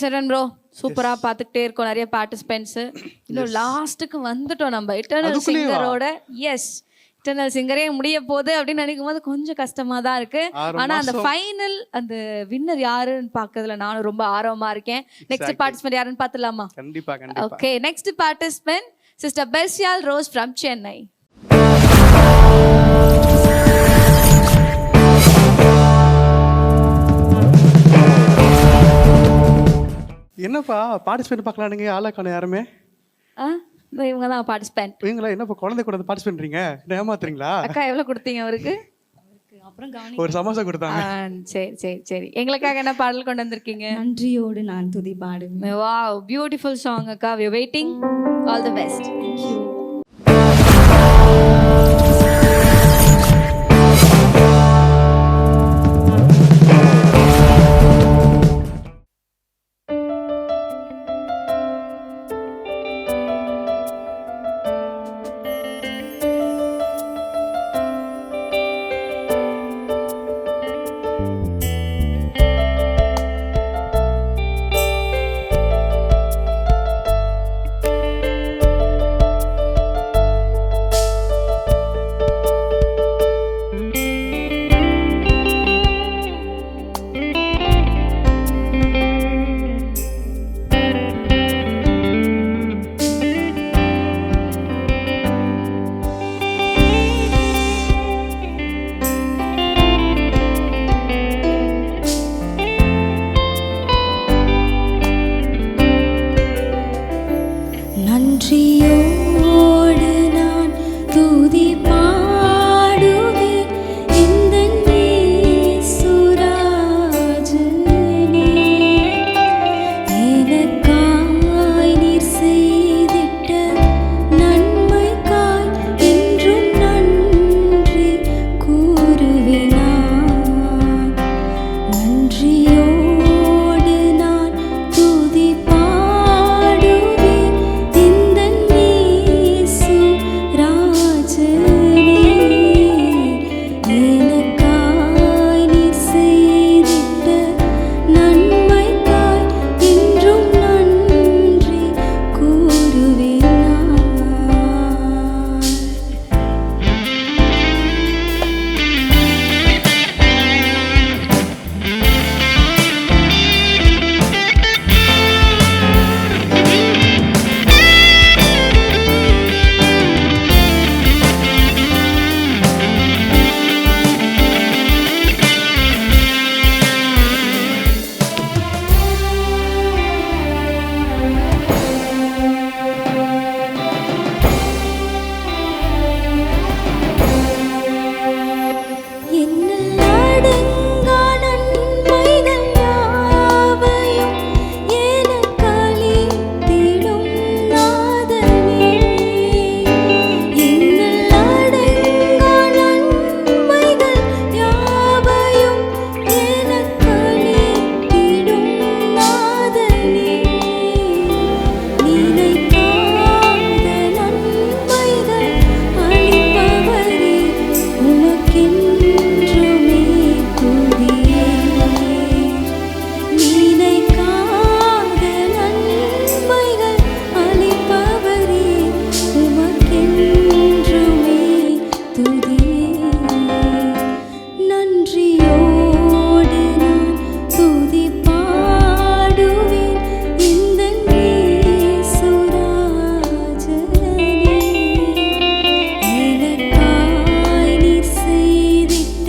சரண் bro சூப்பரா பாத்துக்கிட்டே இருக்கோம், நிறைய பார்ட்டிசிபென்ட்ஸ். இன்னும் லாஸ்ட்டுக்கு வந்துட்டோம் நம்ம இட்டர்னல் சிங்கரோட. எஸ், இட்டர்னல் சிங்கரே முடிய போகுது அப்படின்னு நினைக்கும் போது கொஞ்சம் கஷ்டமா தான் இருக்கு. ஆனா அந்த ஃபைனல் அந்த வின்னர் யாருன்னு பாக்குறதுல நானும் ரொம்ப ஆர்வமா இருக்கேன். நெக்ஸ்ட் பார்ட்டிசிபென்ட் யாருன்னு பாத்துலாமா? கண்டிப்பா கண்டிப்பா. ஓகே, நெக்ஸ்ட் பார்ட்டிசிபென்ட் சிஸ்டர் பெர்சியால் ரோஸ் ஃப்ரம் சென்னை. என்னப்பா பார்ட்டிசிபேட் பார்க்கலாம், நீங்க ஆளாக்கான யாருமே? இவங்க தான் பார்ட்டிசிபென்ட். இவங்களா என்னப்பா குழந்தை கூட பார்ட்டிசிபேட் பண்றீங்க? ஏமாத்துறீங்களா? அக்கா எவ்வளவு கொடுத்தீங்க அவருக்கு? ஒரு சமோசா கொடுத்தாங்க. சரி சரி சரி. எங்களுக்காக என்ன பாடல் கொண்டு வந்திருக்கீங்க? நன்றியோடு நான் துதி பாடுவேன். வாவ், பியூட்டிஃபுல் சாங் அக்கா. we are waiting. all the best. Thank you. நன்றியோடு நான் துதி பாடுவேன் எந்தன் இயேசுராஜனே. எனக்காய் நீர் செய்திட்ட நன்மைக்காய் என்றும் நன்றி கூறுவேன் நான். நன்றியோடு நான் துதி பாடுவேன் எந்தன் இயேசுராஜனே. எனக்காய் நீர் செய்திட்ட நன்மைக்காய் என்றும் நன்றி கூறுவேன் நான். என்னல் அடங்கா நன்மைகள் யாவையும் எனக்களித்திடும் நாதனே. என்னல் அடங்கா நன்மைகள் யாவையும் எனக்களித்திடும் நாதனே. நினைக்காத நன்மைகள் அளிப்பவரே உமக்கென்றுமே துதியே. நினைக்காத நன்மைகள் அளிப்பவரே உமக்கென்றுமே துதியே. நன்றியோடு நான் துதி பாடுவேன் எந்தன் இயேசுராஜனே. எனக்காய் நீர் செய்திட்ட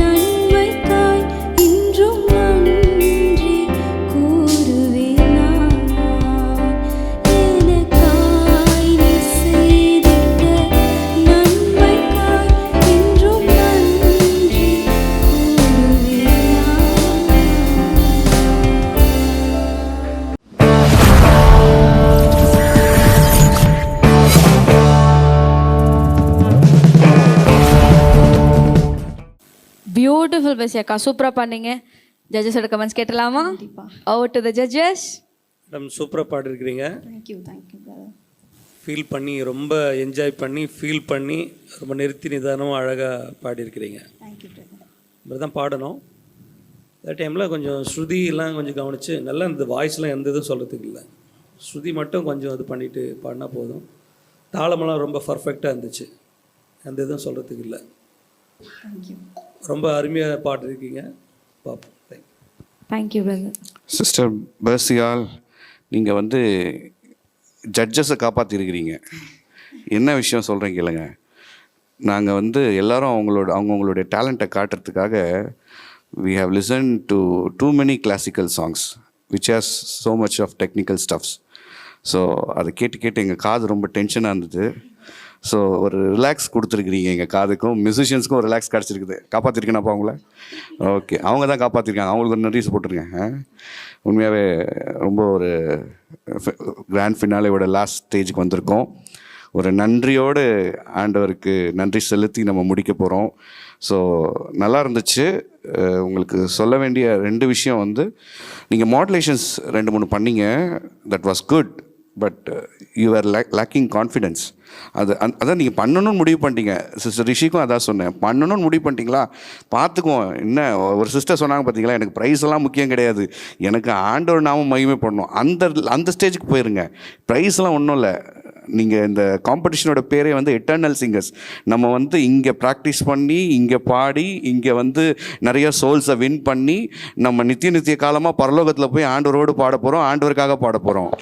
நன்மைக்காய் இன்றும் நன்றி கூறுவேன் நான். எனக்காய் நீர் செய்திட்ட நன்மைக்காய் இன்றும் நன்றி கூறுவேன் பியூட்டிஃபுல் பெர்சி அக்கா, சூப்பரா பண்ணீங்க. ஜட்ஜஸோட கமெண்ட்ஸ் கேட்டலாமா? கண்டிப்பா. Over to the judges. Madam சூப்பராக பாடிருக்கிறீங்க. Thank you brother. ஃபீல் பண்ணி ரொம்ப என்ஜாய் பண்ணி ஃபீல் பண்ணி ரொம்ப நிறுத்தி நிதானமாக அழகாக பாடியிருக்கிறீங்க. Thank you brother. இப்படி தான் பாடணும். அந்த டைமில் கொஞ்சம் ஸ்ருதியெல்லாம் கொஞ்சம் கவனித்து நல்லா இந்த வாய்ஸ்லாம் எந்த இதுவும் சொல்கிறதுக்கு இல்லை, ஸ்ருதி மட்டும் கொஞ்சம் இது பண்ணிவிட்டு பாடினா போதும். தாளமெல்லாம் ரொம்ப பர்ஃபெக்டாக இருந்துச்சு, எந்த இதுவும் சொல்கிறதுக்கு இல்லை. ரொம்ப அருமையாக பாடிருக்கீங்க, பார்ப்போம். Thank you brother. சிஸ்டர் பெர்சியால், நீங்கள் வந்து ஜட்ஜஸை காப்பாற்றிருக்கிறீங்க. என்ன விஷயம் சொல்கிறீங்க இல்லைங்க, நாங்கள் வந்து எல்லாரும் அவங்களுடைய டேலண்ட்டை காட்டுறதுக்காக we have listened to too many classical songs which has so much of technical stuffs. So அதை கேட்டு எங்கள் காது ரொம்ப டென்ஷனாக இருந்தது. ஸோ ஒரு ரிலாக்ஸ் கொடுத்துருக்குறீங்க எங்கள் காதுக்கும் மியூசிஷியன்ஸ்க்கும் ஒரு ரிலாக்ஸ் கிடச்சிருக்குது. காப்பாற்றிருக்கேனாப்பா அவங்கள? ஓகே, அவங்க தான் காப்பாற்றிருக்காங்க, அவங்களுக்கு ஒரு நன்றி போட்டிருக்கேன். உண்மையாகவே ரொம்ப ஒரு கிராண்ட் ஃபினாலேயோட லாஸ்ட் ஸ்டேஜுக்கு வந்திருக்கோம். ஒரு நன்றியோடு ஆண்டவருக்கு நன்றி செலுத்தி நம்ம முடிக்க போகிறோம். ஸோ நல்லா இருந்துச்சு. உங்களுக்கு சொல்ல வேண்டிய 2 விஷயம் வந்து, நீங்கள் மாடுலேஷன்ஸ் 2-3 பண்ணீங்க, that was good, but you are lacking confidence. அதான் நீங்கள் பண்ணணும்னு முடிவு பண்ணிட்டீங்க. சிஸ்டர் ரிஷிக்கும் அதான் சொன்னேன், பண்ணணும்னு முடிவு பண்ணிட்டீங்களா பார்த்துக்குவோம். என்ன ஒரு சிஸ்டர் சொன்னாங்க பார்த்தீங்களா, எனக்கு ப்ரைஸ் எல்லாம் முக்கியம் கிடையாது, எனக்கு ஆண்டவர் நாம மகிமை பண்ணணும், அந்த ஸ்டேஜுக்கு போயிருங்க. ப்ரைஸ்லாம் ஒன்றும் இல்லை. நீங்கள் இந்த காம்படிஷனோட பேரே வந்து எட்டர்னல் சிங்கர்ஸ். நம்ம வந்து இங்கே ப்ராக்டிஸ் பண்ணி, இங்கே பாடி, இங்கே வந்து நிறைய சோல்ஸை வின் பண்ணி, நம்ம நித்திய காலமாக பரலோகத்தில் போய் ஆண்டவரோடு பாட போகிறோம், ஆண்டவருக்காக பாட போகிறோம்.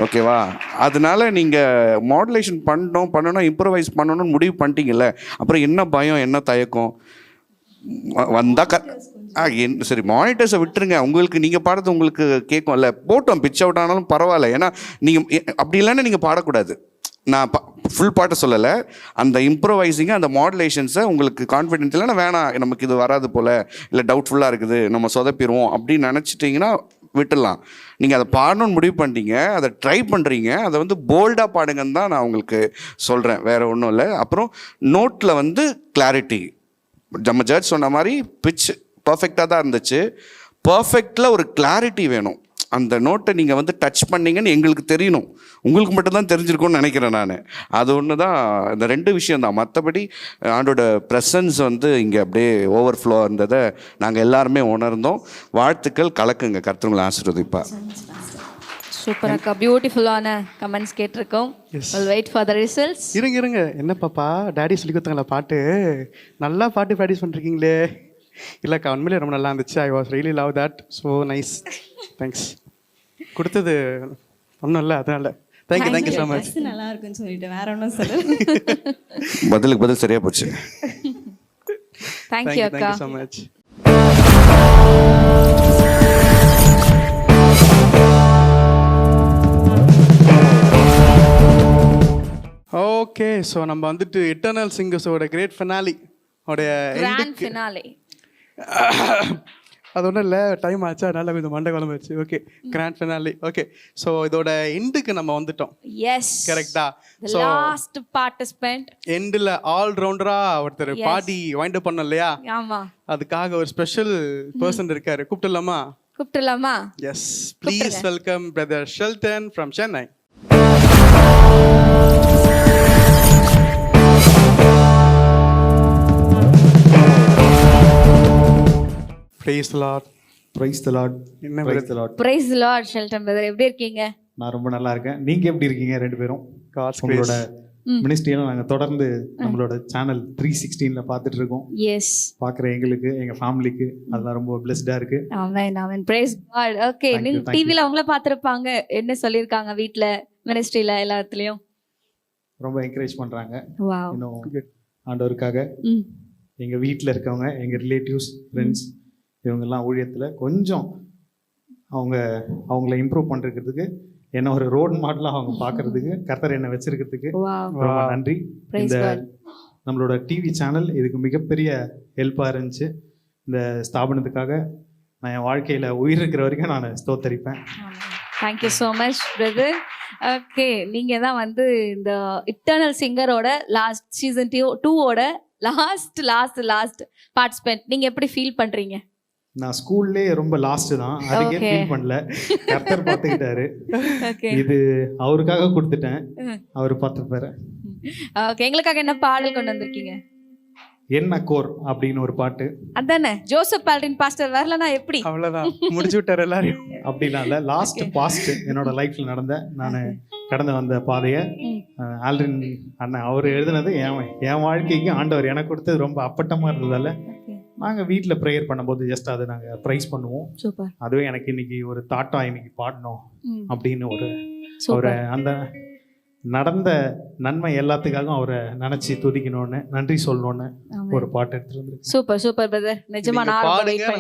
ஓகேவா? அதனால நீங்கள் மாடுலேஷன் பண்ணணும், இம்ப்ரவைஸ் பண்ணணும்னு முடிவு பண்ணிட்டீங்கல்ல, அப்புறம் என்ன பயம், என்ன தயக்கம் வந்தால் சரி, மானிட்டர்ஸை விட்டுருங்க. உங்களுக்கு நீங்கள் பாடுறது உங்களுக்கு கேட்கும்ல, போட்டோம் பிச் அவுட் ஆனாலும் பரவாயில்ல. ஏன்னா நீங்கள் அப்படி இல்லைன்னா நீங்கள் பாடக்கூடாது. நான் ஃபுல் பாட்டை சொல்லலை, அந்த இம்ப்ரோவைசிங்கை, அந்த மாடுலேஷன்ஸை உங்களுக்கு கான்ஃபிடென்ட் இல்லைன்னா வேணாம், நமக்கு இது வராது போல், இல்லை டவுட்ஃபுல்லாக இருக்குது, நம்ம சொதப்பிடுவோம் அப்படின்னு நினச்சிட்டிங்கன்னா விட்டுடலாம். நீங்கள் அதை பாடணும்னு முடிவு பண்ணிட்டீங்க, அதை ட்ரை பண்ணுறீங்க, அதை வந்து போல்டாக பாடுங்கன்னு தான் நான் உங்களுக்கு சொல்கிறேன், வேறு ஒன்றும் இல்லை. அப்புறம் நோட்டில் வந்து கிளாரிட்டி, நம்ம ஜட்ஜ் சொன்ன மாதிரி பிச் பர்ஃபெக்டாக தான் இருந்துச்சு, பர்ஃபெக்டில் ஒரு கிளாரிட்டி வேணும். அந்த நோட்டை நீங்கள் வந்து டச் பண்ணிங்கன்னு எங்களுக்கு தெரியணும், உங்களுக்கு மட்டும்தான் தெரிஞ்சிருக்கும்னு நினைக்கிறேன் நான். அது ஒன்று தான், இந்த 2 விஷயம் தான். மற்றபடி ஆண்டோட ப்ரெசன்ஸ் வந்து இங்கே அப்படியே ஓவர்ஃப்ளோ இருந்ததை நாங்கள் எல்லாருமே உணர்ந்தோம். வாழ்த்துக்கள், கலக்குங்க, கர்த்தர் ஆசீர்வதிப்பா. சூப்பர் அக்கா, பியூட்டிஃபுல்லான கமெண்ட்ஸ் கேட்டிருக்கோம். we'll wait for the results. இருங்க, என்ன பாப்பா, டேடி சொல்லி கொடுத்தாங்களா பாட்டு, நல்லா பாட்டு ப்ராக்டிஸ் பண்ணிருக்கீங்களே. இல்லைக்கா, உண்மையிலே ரொம்ப நல்லா இருந்துச்சு. I was really love that, so nice, thanks. கொடுத்தது ஒன்றும் இல்லை, அதனால தேங்க்யூ ஸோ மச். நல்லா இருக்குன்னு சொல்லிட்டு வேற ஒன்றும் சொல்ல. பதிலுக்கு பதில் சரியா போச்சு. தேங்க்யூ அக்கா. So much. ஓகே, ஸோ நம்ம வந்துட்டு எட்டர்னல் சிங்கர்ஸோட கிரேட் ஃபினாலி உடைய கிராண்ட் ஃபினாலே. அது ஒன்றும் இல்லை, டைம் ஆச்சு, அதனால கொஞ்சம் மண்டை குழம்பு வச்சு. Okay, grand finale. Okay, so இதோட எண்டுக்கு நம்ம வந்துட்டோம். எஸ், கரெக்டா? ஸோ லாஸ்ட் பார்ட்டிசிபென்ட் எண்டில் ஆல்ரவுண்டரா ஒருத்தர் பாடி வைண்ட் அப் பண்ணோம் இல்லையா? ஆமா, அதுக்காக ஒரு ஸ்பெஷல் பர்சன் இருக்காரு, கூப்பிட்டுலாமா? Yes, please welcome brother Sheldon from Chennai. Praise the Lord. Praise the Lord. என்ன Praise the Lord. Praise the Lord. Sheldon brother எப்படி இருக்கீங்க? நான் ரொம்ப நல்லா இருக்கேன். நீங்க எப்படி இருக்கீங்க 2 பேரும்? God's உங்களோட grace. மினிஸ்ட்ரியெல்லாம் நாங்கள் தொடர்ந்து நம்மளோட சேனல் 316ல பார்த்துட்டு இருக்கோம். எஸ், பார்க்குற எங்களுக்கு, எங்கள் ஃபேமிலிக்கு அதெல்லாம் ரொம்ப பிளெஸ்டாக இருக்கு. Amen amen. Praise God. Okay, நீங்க டிவில அவங்கள பார்த்திருப்பாங்க, என்ன சொல்லிருக்காங்க வீட்ல, மினிஸ்ட்ரியில, எல்லாத்துலயும் ரொம்ப என்கரேஜ் பண்றாங்க. வாவ், இன்னும் ஆண்டவருக்காக எங்கள் வீட்டில் இருக்கவங்க, எங்கள் ரிலேட்டிவ்ஸ், ஃப்ரெண்ட்ஸ், இவங்கெல்லாம் ஊழியத்தில் கொஞ்சம் அவங்கள இம்ப்ரூவ் பண்ணுறதுக்கு, என்ன ஒரு ரோட் மாடலாக அவங்க பார்க்கறதுக்கு, கர்த்தர் என்ன வச்சிருக்கிறதுக்கு ரொம்ப நன்றி. இந்த நம்மளோட டிவி சேனல் இதுக்கு மிகப்பெரிய ஹெல்ப்பாக இருந்துச்சு. இந்த ஸ்தாபனத்துக்காக நான் என் வாழ்க்கையில் உயிர் இருக்கிற வரைக்கும் நான் ஸ்தோத்தரிப்பேன். Thank you so much brother. Okay, நீங்கள் தான் வந்து இந்த இட்டர்னல் சிங்கரோட லாஸ்ட் சீசன் 2ஓட லாஸ்ட் பார்ட்டிசிபென்ட். நீங்கள் எப்படி ஃபீல் பண்ணுறீங்க? நான் ஸ்கூல்லே ரொம்ப லாஸ்ட் தான், அதுக்கே ஃபீல் பண்ணல. கர்த்தர் பார்த்துக்கிட்டாரு. இது அவருக்காக கொடுத்துட்டேன், அவர் பார்த்துப்பாரு. ஓகே, எங்களுக்காக என்ன பாடல் கொண்டு வந்திருக்கீங்க? என்ன கோர் அப்படின்னு ஒரு பாட்டு. அதானே ஜோசப் பால்டின் பாஸ்டர் வரலனா எப்படி? அவ்வளோதான் முடிச்சு விட்டார் எல்லாரையும். அப்படிலாம் இல்லை, லாஸ்ட் பாஸ்ட் என்னோட லைஃப்பில் நடந்த நான் கடந்து வந்த பாதையை ஆல்ரின் அண்ணன் அவர் எழுதுனது என் வாழ்க்கைக்கு ஆண்டவர் எனக்கு கொடுத்தது ரொம்ப அப்பட்டமாக இருந்ததால் நாங்கள் வீட்டில் ப்ரேயர் பண்ணும்போது ஜஸ்ட் அதை நாங்கள் ப்ரைஸ் பண்ணுவோம். சூப்பர். அதுவே எனக்கு இன்னைக்கு ஒரு தாட்டாக இன்னைக்கு பாடணும் அப்படின்னு ஒரு அந்த நடந்த நன்மை எல்லாத்துக்காகவும் அவரை நினைச்சு துதிக்கணும்னு நன்றி சொல்லணும்னு ஒரு பாட்டு எடுத்துட்டு வந்து. Super super brother. நிஜமா நான்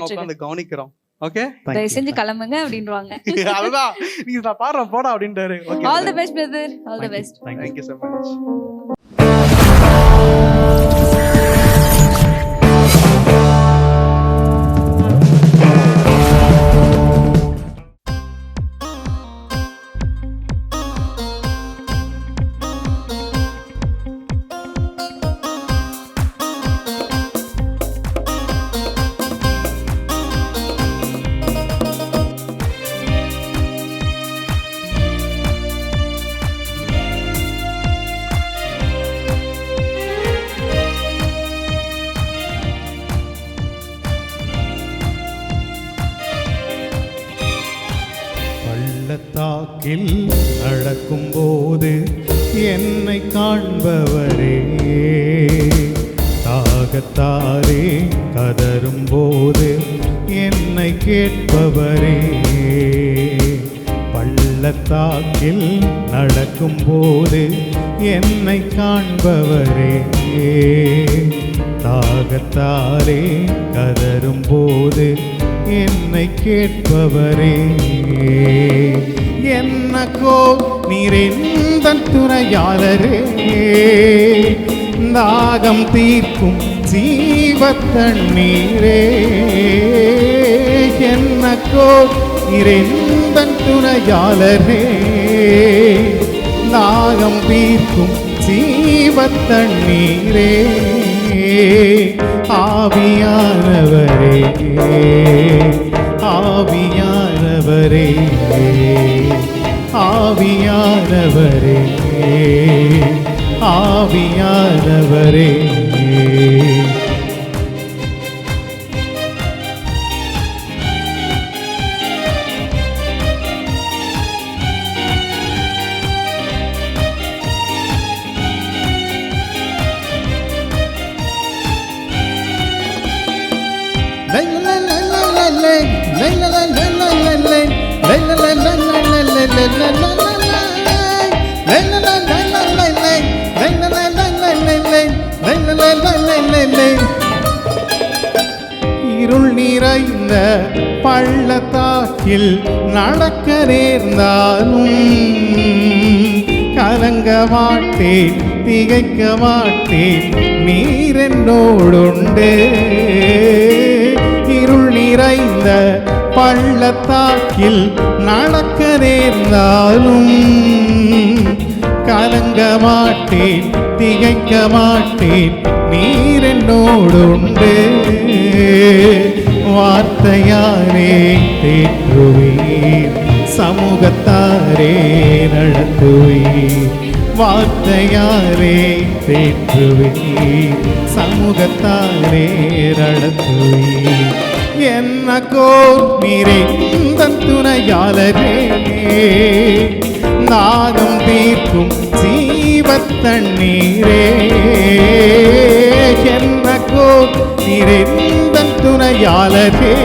உட்காந்து கவனிக்கிறோம். ஓகே, தயவு செஞ்சு கிளம்புங்க அப்படின்றாங்க. அதுதான் நீங்க நான் பாடுறேன் போடா அப்படின்றாரு. Okay, all the best brother, all the best. Thank you so much. பள்ளத்தாக்கில் நடக்கும்போது என்னை காண்பவரே, தாகத்தாரே கதறும்போது என்னை கேட்பவரே. பள்ளத்தாக்கில் நடக்கும்போது என்னை காண்பவரே, தாகத்தாரே கதறும்போது என்னை கேட்பவரே. என்னக்கோ நீரெந்தன் துணையாளரே, தாகம் தீர்க்கும் ஜீவத்தண்ணீரே. என்னக்கோ நீரெந்தன் துணையாளரே, தாகம் தீர்க்கும் ஜீவத்தண்ணீரே. ஆவியானவரே, ஆவியானவரே, ஆவியானவரே, ஆவியானவரே. இருள் நிறைந்த பள்ளத்தாக்கில் நடக்க நேர்ந்தாலும் கலங்க மாட்டேன், திகைக்க மாட்டேன், நீர் என்னோடுண்டு. இருள் நிறைந்த பள்ளத்தாக்கில் நடக்க நேர்ந்தாலும் கலங்க மாட்டேன், திகைக்க மாட்டேன், நீர் என்னோடுண்டு. வார்த்தையாரே தேற்றுவீர், சமூகத்தாரே நடத்துவீர். வார்த்தையாரே தேற்றுவீர், சமூகத்தாரே நடத்துவீர். என்னக்கோ நீரெந்தன் துணையாளரே, தாகம் தீர்க்கும் ஜீவத்தண்ணீரே. என்னக்கோ நீரெந்தன் துணையாளரே,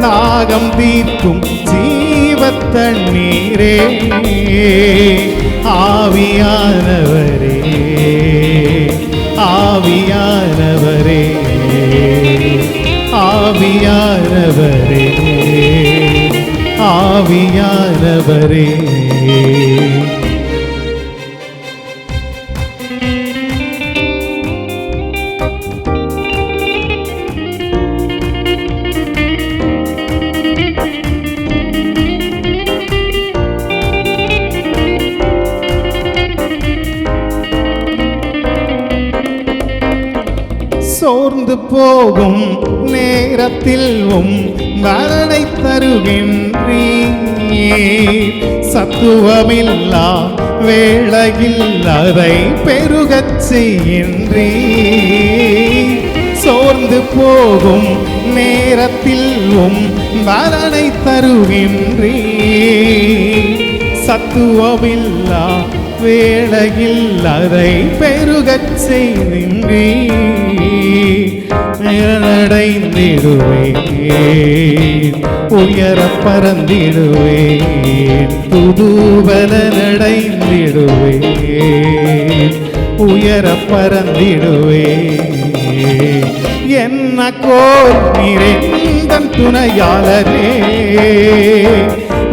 தாகம் தீர்க்கும் ஜீவத்தண்ணீரே. ஆவியானவரே, ஆவியானவரே, ஆவியானவரே, ஆவியானவரே. சோர்ந்து போகும் நேரத்தில் பலனை தருகின்றீர். சத்துவமில்லா வேளையில் அதை பெரு பெருகச் செய்கின்றீ. சோர்ந்து போகும் நேரத்தில் பலனை தருகின்றீ. சத்துவமில்லா வேளையில் அதை பெருகச் செய்கின்றீ. அடைந்திடுவேன், உயர பறந்திடுவேன், புதுபலனடைந்திடுவேன், உயர பறந்திடுவேன். என்ன கோர் நிறைந்தன் துணையாளரே,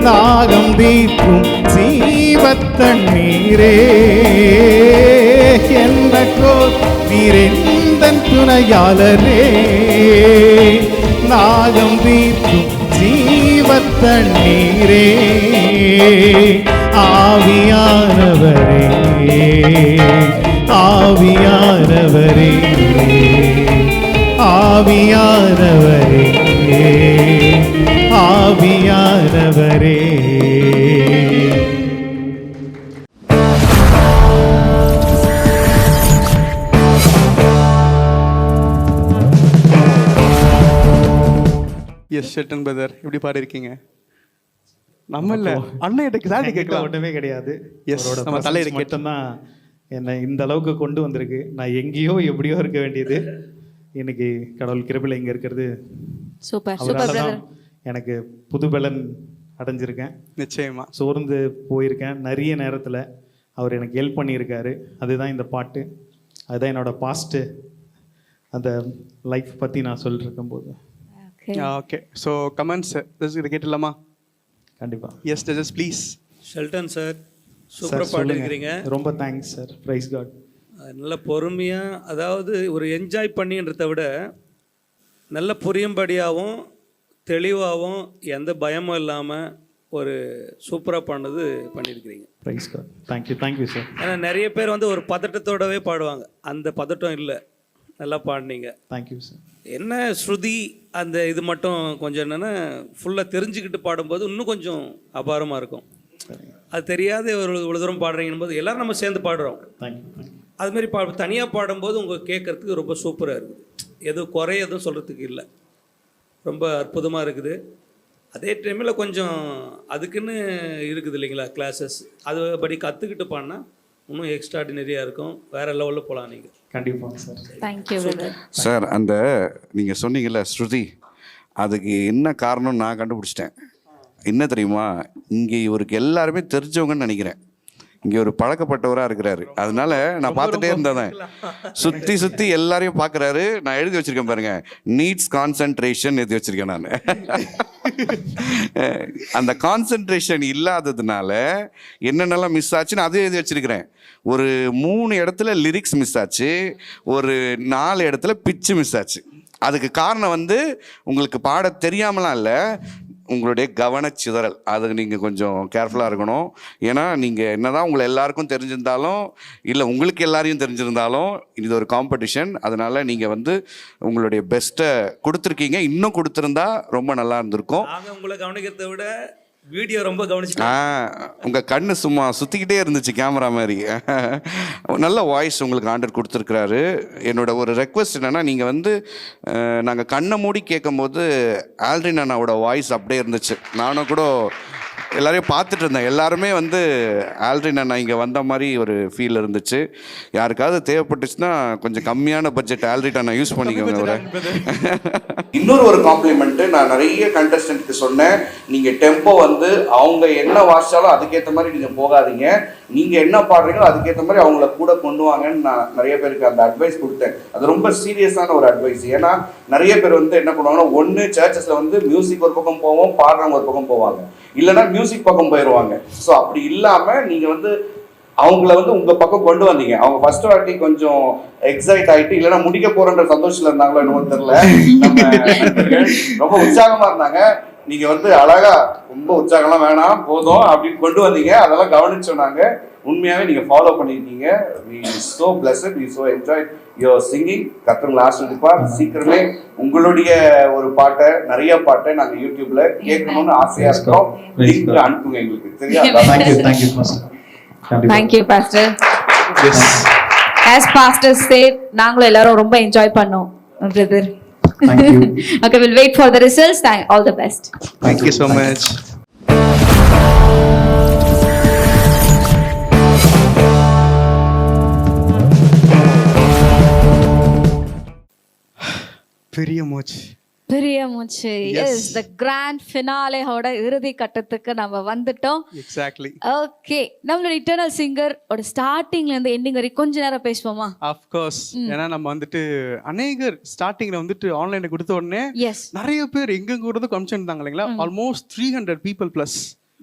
தாகம் தீர்க்கும் ஜீவத்தண்ணீரே. என்ன கோர் நிறைந்தன் துணையாளரே, தாகம் தீர்க்கும் ஜீவத்தண்ணீரே. ஆவியானவரே, ஆவியானவரே, ஆவியானவரே, ஆவியானவரே. எஸ் ஷெட்டன் பிரதர், எப்படி பாடிருக்கீங்க? நம்ம இல்லை அண்ணன் கிட்ட சாட்டி கேட்கலாம். ஒன்றுமே கிடையாது. எஸ், நம்ம தலையில மட்டும்தான் என்னை இந்த அளவுக்கு கொண்டு வந்திருக்கு. நான் எங்கேயோ எப்படியோ இருக்க வேண்டியது இன்னைக்கு கடவுள் கிருபையில இங்கே இருக்கிறது. சூப்பர் அவரால சூப்பர் தான் பிரதர். எனக்கு புது பலன் அடைஞ்சிருக்கேன். நிச்சயமா சோர்ந்து போயிருக்கேன். நிறைய நேரத்தில் அவர் எனக்கு ஹெல்ப் பண்ணியிருக்காரு. அதுதான் இந்த பாட்டு. அதுதான் என்னோட பாஸ்ட்டு அந்த லைஃப் பற்றி நான் சொல்லிருக்கும் போது. ஓகே, ஸோ கமெண்ட்ஸ் இதை கேட்டுடலாமா? கண்டிப்பாக. Yes judges please. Sheldon sir, சூப்பராக பாடிருக்கிறீங்க. ரொம்ப தேங்க்ஸ் சார். Price God. நல்ல பொறுமையாக, அதாவது ஒரு என்ஜாய் பண்ணின்றதை விட நல்ல புரியும்படியாகவும் தெளிவாகவும் எந்த பயமும் இல்லாமல் ஒரு சூப்பராக பண்ணியிருக்கிறீங்க. Praise God. Thank you sir. ஏன்னா நிறைய பேர் வந்து ஒரு பதட்டத்தோடவே பாடுவாங்க, அந்த பதட்டம் இல்லை. நல்லா பாடினீங்க. Thank you sir. என்ன ஸ்ருதி அந்த இது மட்டும் கொஞ்சம் என்னென்னா ஃபுல்லாக தெரிஞ்சுக்கிட்டு பாடும்போது இன்னும் கொஞ்சம் அபாரமாக இருக்கும். அது தெரியாத ஒரு தூரம் பாடுறீங்கன்னு போது எல்லோரும் நம்ம சேர்ந்து பாடுறோம். தேங்க்யூ. அதுமாரி தனியாக பாடும்போது உங்கள் கேட்குறதுக்கு ரொம்ப சூப்பராக இருக்குது. எதுவும் குறை எதுவும் சொல்கிறதுக்கு இல்லை, ரொம்ப அற்புதமாக இருக்குது. அதே டைமில் கொஞ்சம் அதுக்குன்னு இருக்குது இல்லைங்களா கிளாஸஸ், அதுபடி கற்றுக்கிட்டு பாடினா இன்னும் எக்ஸ்ட்ராடினரியாக இருக்கும். வேறு லெவலில் போகலாம் நீங்கள். கண்டிப்பாக சார். Thank you brother. சார், அந்த நீங்கள் சொன்னீங்கல்ல ஸ்ருதி, அதுக்கு என்ன காரணம் நான் கண்டுபிடிச்சிட்டேன். என்ன தெரியுமா? இங்கே இவருக்கு எல்லாருமே தெரிஞ்சவங்கன்னு நினைக்கிறேன். இங்கே ஒரு பழக்கப்பட்டவராக இருக்கிறாரு. அதனால நான் பார்த்துட்டே இருந்தேன். சுற்றி சுற்றி எல்லாரையும் பார்க்குறாரு. நான் எழுதி வச்சிருக்கேன் பாருங்க, நீட்ஸ் கான்சன்ட்ரேஷன் எழுதி வச்சிருக்கேன் நான். அந்த கான்சன்ட்ரேஷன் இல்லாததுனால என்னென்னலாம் மிஸ் ஆச்சுன்னு அதே எழுதி வச்சிருக்கிறேன். ஒரு 3 இடத்துல லிரிக்ஸ் மிஸ் ஆச்சு, ஒரு 4 இடத்துல பிச்சு மிஸ் ஆச்சு. அதுக்கு காரணம் வந்து உங்களுக்கு பாட தெரியாமலாம் இல்லை, உங்களுடைய கவனச்சிதறல். அதுக்கு நீங்கள் கொஞ்சம் கேர்ஃபுல்லாக இருக்கணும். ஏன்னா நீங்கள் என்னதான் உங்களை எல்லாருக்கும் தெரிஞ்சிருந்தாலும், இல்லை உங்களுக்கு எல்லாரையும் தெரிஞ்சிருந்தாலும், இது ஒரு காம்படிஷன். அதனால் நீங்கள் வந்து உங்களுடைய பெஸ்ட்டை கொடுத்துருக்கீங்க. இன்னும் கொடுத்துருந்தா ரொம்ப நல்லா இருந்திருக்கும். நாங்கள் உங்களை கவனிக்கிறத விட வீடியோ ரொம்ப கவனிச்சிட்டேன். உங்கள் கண்ணு சும்மா சுற்றிக்கிட்டே இருந்துச்சு கேமரா மாதிரி. நல்ல வாய்ஸ் உங்களுக்கு ஆண்டர் கொடுத்துருக்குறாரு. என்னோட ஒரு ரெக்வஸ்ட் என்னென்னா, நீங்கள் வந்து நாங்கள் கண்ணை மூடி கேட்கும் போது ஆல்ட்ரின் அண்ணாவோட வாய்ஸ் அப்படியே இருந்துச்சு. நானும் கூட எல்லாரையும் பார்த்துட்டு இருந்தேன். எல்லாருமே வந்து ஆல்ட்ரின் அண்ணா இங்கே வந்த மாதிரி ஒரு ஃபீல் இருந்துச்சு. யாருக்காவது தேவைப்பட்டுச்சுன்னா கொஞ்சம் கம்மியான பட்ஜெட் ஆல்ட்ரின் அண்ணா யூஸ் பண்ணிக்கோங்க. இன்னொரு ஒரு காம்ப்ளிமெண்ட்டு நான் நிறைய கண்டஸ்டன்ட்க்கு சொன்னேன். நீங்கள் டெம்போ வந்து அவங்க என்ன வாசிச்சாலும் அதுக்கேற்ற மாதிரி நீங்கள் போகாதீங்க. நீங்கள் என்ன பாடுறீங்களோ அதுக்கேற்ற மாதிரி அவங்கள கூட கொண்டு வாங்கன்னு நான் நிறைய பேருக்கு அந்த அட்வைஸ் கொடுத்தேன். அது ரொம்ப சீரியஸான ஒரு அட்வைஸ். ஏன்னா நிறைய பேர் வந்து என்ன பண்ணுவாங்கன்னா, ஒன்று சர்ச்சஸில் வந்து மியூசிக் ஒரு பக்கம் போவோம், பாடுறவங்க ஒரு பக்கம் போவாங்க, இல்லைன்னா மியூசிக் பக்கம் போயிடுவாங்க. ஸோ அப்படி இல்லாமல் நீங்கள் வந்து அவங்கள வந்து உங்கள் பக்கம் கொண்டு வந்தீங்க. அவங்க ஃபர்ஸ்ட் வாட்டி கொஞ்சம் எக்ஸைட் ஆகிட்டு, இல்லைன்னா முடிக்க போகிறன்ற சந்தோஷத்தில் இருந்தாங்களோ என்னவோ தெரியல, ரொம்ப உற்சாகமாக இருந்தாங்க. நீங்கள் வந்து அழகா ரொம்ப உற்சாகம்லாம் வேணாம், போதும் அப்படின்னு கொண்டு வந்தீங்க. அதெல்லாம் கவனிச்சோம் நாங்கள். உண்மையாகவே நீங்கள் ஃபாலோ பண்ணியிருக்கீங்க. we so blessed, we so enjoyed your singing. கர்த்தர் ஆசீர்வதிப்பார். சீக்கிரமே உங்களுடைய ஒரு பாட்டை, நிறைய பாட்டை நாங்கள் யூடியூப்ல கேட்கணும்னு ஆசையாக இருக்கோம். லிங்க் அனுப்புங்க எங்களுக்கு, சரியா? Thank you pastor. Thank you pastor. as pastor said, நாங்களும் எல்லாரும் ரொம்ப என்ஜாய் பண்ணோம் brother. Thank you. Okay, we'll wait for the results. All the best. Thank you so much. பெரிய மூச்சு. பெரிய மூச்சு. எஸ், த கிராண்ட் ஃபினாலேயோட இறுதி கட்டத்துக்கு நம்ம வந்துட்டோம். எக்ஸாக்ட்லி. ஓகே, நம்மளோட இட்டர்னல் சிங்கர் ஓட ஸ்டார்டிங்ல இருந்து எண்டிங் வரைக்கும் கொஞ்ச நேரம் பேசுவோமா? Of course. ஏன்னா நம்ம வந்துட்டு அநேகர் ஸ்டார்டிங்ல வந்துட்டு ஆன்லைன்ல கொடுத்த உடனே எஸ், நிறைய பேர் எங்கெங்க கூட காமிச்சிருந்தாங்க இல்லைங்களா? Almost 300 people plus.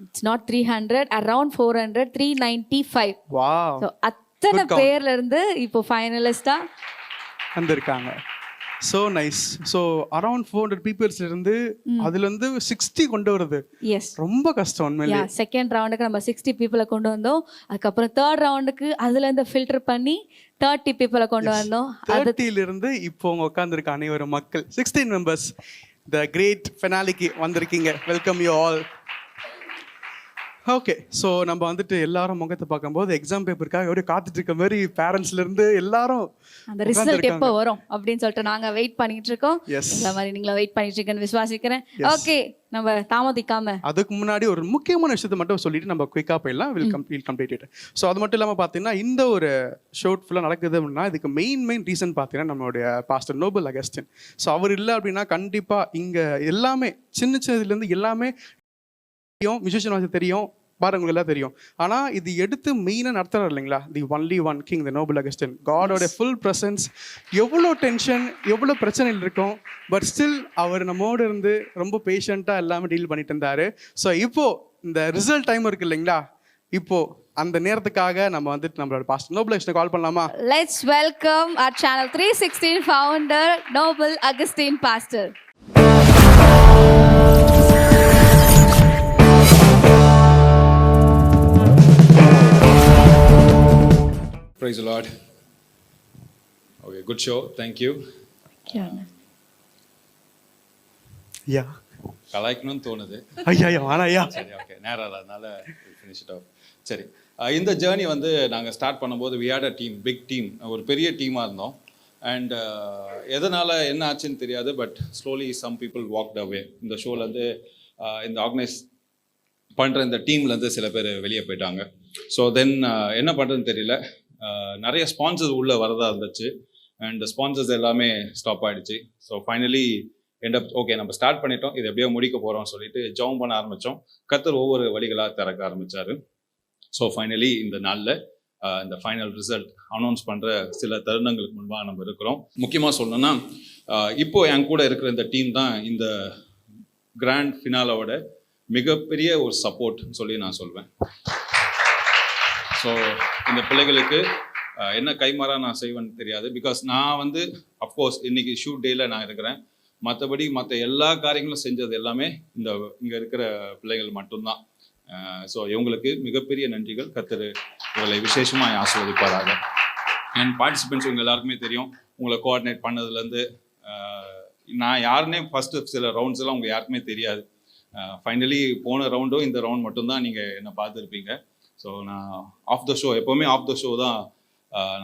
It's not 300, around 400, 395. Wow. So அத்தனை பேர்ல இருந்து இப்போ ஃபைனலிஸ்டா வந்திருக்காங்க. So nice. ஸோ அரௌண்ட் 400 பீப்புள்ஸ்ல இருந்து அதுல இருந்து 60 கொண்டு வருது எஸ் ரொம்ப கஷ்டம் உண்மையிலே. செகண்ட் ரவுண்டுக்கு நம்ம 60 பீப்புளை கொண்டு வந்தோம். அதுக்கப்புறம் தேர்ட் ரவுண்டுக்கு அதுல இருந்து ஃபில்டர் பண்ணி 30 பீப்புளை கொண்டு வந்தோம். 30ல இருந்து இப்போ உங்க உட்கார்ந்துருக்க அனைவரும் மக்கள் 16 மெம்பர்ஸ் த கிரேட் ஃபினாலிக்கு வந்திருக்கீங்க. Welcome you all. Okay, so நம்ம வந்துட்டு எல்லாரும் முகத்தை பார்க்கும்போது எக்ஸாம் பேப்பருக்காக எப்படி காத்துட்டு இருக்க மாதிரி பேரண்ட்ஸ்ல இருந்து எல்லாரும் அந்த ரிசல்ட் எப்போ வரும் அப்படின்னு சொல்லிட்டு நாங்க வெயிட் பண்ணிட்டு இருக்கோம். Yes. இந்த மாதிரி நீங்களும் வெயிட் பண்ணிட்டு இருக்கேன்னு விசுவாசிக்கிறேன். ஓகே, நம்ம தாமதிக்காம அதுக்கு முன்னாடி ஒரு முக்கியமான விஷயத்தை மட்டும் சொல்லிட்டு நம்ம குயிக்காக போயிடலாம். Will complete it. ஸோ அது மட்டும் இல்லாமல் பார்த்தீங்கன்னா இந்த ஒரு ஷோட் ஃபுல்லாக நடக்குது அப்படின்னா இதுக்கு மெயின் ரீசன் பார்த்தீங்கன்னா நம்மளுடைய பாஸ்டர் நோபல் அகஸ்டின். ஸோ அவர் இல்லை அப்படின்னா கண்டிப்பாக இங்கே எல்லாமே சின்னதுலேருந்து எல்லாமே தெரியும், மியூசிஷியன் வாசி தெரியும், பாருங்களுக்கு எல்லாம் தெரியும். ஆனால் இது எடுத்து மெயினாக நடத்துறாரு இல்லைங்களா, the only one king the noble Augustine. காடோட ஃபுல் ப்ரெசன்ஸ். எவ்வளோ டென்ஷன், எவ்வளோ பிரச்சனைகள் இருக்கும், பட் ஸ்டில் அவர் நம்மோடு இருந்து ரொம்ப பேஷண்ட்டாக எல்லாமே டீல் பண்ணிட்டு இருந்தார். ஸோ இப்போது இந்த ரிசல்ட் டைம் இருக்கு இல்லைங்களா, இப்போது அந்த நேரத்துக்காக நம்ம வந்துட்டு நம்மளோட பாஸ்டர் நோபல் அகஸ்டினை கால் பண்ணலாமா? Let's welcome our channel 316 founder Nobel Augustine pastor. Praise the Lord. Okay, good show. Thank you. யா கலாய்க்கணும்னு தோணுது. ஐயா வாணா ஐயா. சரி, ஓகே, நேரம் அதனால ஃபினிஷ் இட் ஆஃப். சரி, இந்த ஜேர்னி வந்து நாங்கள் ஸ்டார்ட் பண்ணும்போது we had a team, big team, ஒரு பெரிய டீமாக இருந்தோம். அண்ட் எதனால் என்ன ஆச்சுன்னு தெரியாது, but slowly some people walked away. இந்த ஷோலேருந்து இந்த ஆர்கனைஸ் பண்ணுற இந்த டீம்லேருந்து சில பேர் வெளியே போயிட்டாங்க. ஸோ தென் என்ன பண்ணுறதுன்னு தெரியல. நிறைய ஸ்பான்சர்ஸ் உள்ளே வரதா இருந்துச்சு அண்ட் ஸ்பான்சர்ஸ் எல்லாமே ஸ்டாப் ஆகிடுச்சு. ஸோ ஃபைனலி ஓகே, நம்ம ஸ்டார்ட் பண்ணிட்டோம், இது எப்படியோ முடிக்க போகிறோம்னு சொல்லிட்டு ஜெபம் பண்ண ஆரம்பித்தோம். கர்த்தர் ஒவ்வொரு வழிகளாக திறக்க ஆரம்பித்தார். ஸோ ஃபைனலி இந்த நாளில் இந்த ஃபைனல் ரிசல்ட் அனௌன்ஸ் பண்ணுற சில தருணங்களுக்கு முன்பாக நம்ம இருக்கிறோம். முக்கியமாக சொல்லணும்னா இப்போ என் கூட இருக்கிற இந்த டீம் தான் இந்த கிராண்ட் ஃபினாலோட மிகப்பெரிய ஒரு சப்போர்ட்னு சொல்லி நான் சொல்வேன். ஸோ இந்த பிள்ளைகளுக்கு என்ன கைமாறா நான் செய்வேன்னு தெரியாது. பிகாஸ் நான் வந்து அஃப்கோர்ஸ் இன்னைக்கு ஷூட் டேயில் நான் இருக்கிறேன். மற்றபடி மற்ற எல்லா காரியங்களும் செஞ்சது எல்லாமே இங்கே இருக்கிற பிள்ளைகள் மட்டும்தான். ஸோ இவங்களுக்கு மிகப்பெரிய நன்றிகள். கர்த்தர் இவங்களை விசேஷமாக ஆசீர்வதிப்பாராக. அண்ட் பார்ட்டிசிபெண்ட்ஸ் உங்கள் எல்லாருக்குமே தெரியும், உங்களை கோஆர்டினேட் பண்ணதுலேருந்து நான் யாருன்னே ஃபஸ்ட்டு சில ரவுண்ட்ஸ் எல்லாம் உங்கள் யாருக்குமே தெரியாது. ஃபைனலி போன ரவுண்டும் இந்த ரவுண்ட் மட்டும்தான் நீங்கள் என்னை பார்த்துருப்பீங்க. ஸோ நான் ஆஃப் த ஷோ, எப்போவுமே ஆஃப் த ஷோ தான்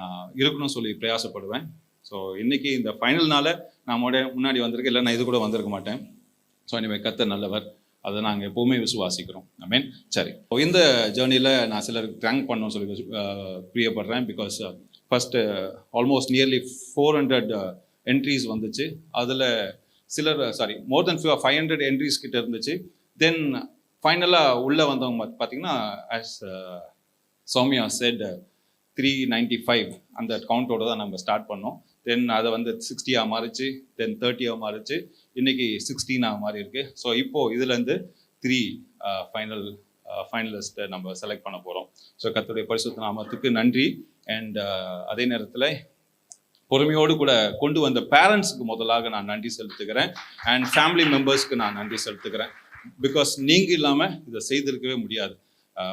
நான் இருக்கணும்னு சொல்லி பிரயாசப்படுவேன். ஸோ இன்றைக்கி இந்த ஃபைனல்னால நான் முன்னாடி வந்திருக்கேன், இல்லை நான் இது கூட வந்திருக்க மாட்டேன். ஸோ இனிமேல் கர்த்தர் நல்லவர், அதை நாங்கள் எப்போவுமே விசுவாசிக்கிறோம். ஐ மீன் சரி, இந்த ஜேர்னியில் நான் சிலருக்கு தேங்க் பண்ணணும்னு சொல்லி பிரியப்படுறேன். Because first almost nearly 400 entries வந்துச்சு. அதில் சிலர் மோர் தென் 500 என்ட்ரிஸ் கிட்ட இருந்துச்சு. தென் ஃபைனலாக உள்ளே வந்தவங்க பார்த்தீங்கன்னா ஆஸ் சௌமியா செட் 395 அந்த கவுண்டோட தான் நம்ம ஸ்டார்ட் பண்ணோம். தென் அதை வந்து 60 மாறிச்சு, தென் 30 மாறிச்சு, இன்றைக்கி 16 மாறி இருக்குது. ஸோ இப்போது இதுலேருந்து 3 ஃபைனலிஸ்ட்டை நம்ம செலக்ட் பண்ண போகிறோம். ஸோ கர்த்தருடைய பரிசுத்த நாமத்துக்கு நன்றி. அண்ட் அதே நேரத்தில் பொறுமையோடு கூட கொண்டு வந்த பேரண்ட்ஸுக்கு முதலாக நான் நன்றி செலுத்துக்கிறேன். அண்ட் ஃபேமிலி மெம்பர்ஸ்க்கு நான் நன்றி செலுத்துக்கிறேன். பிகாஸ் நீங்கள் இல்லாமல் இதை செய்திருக்கவே முடியாது.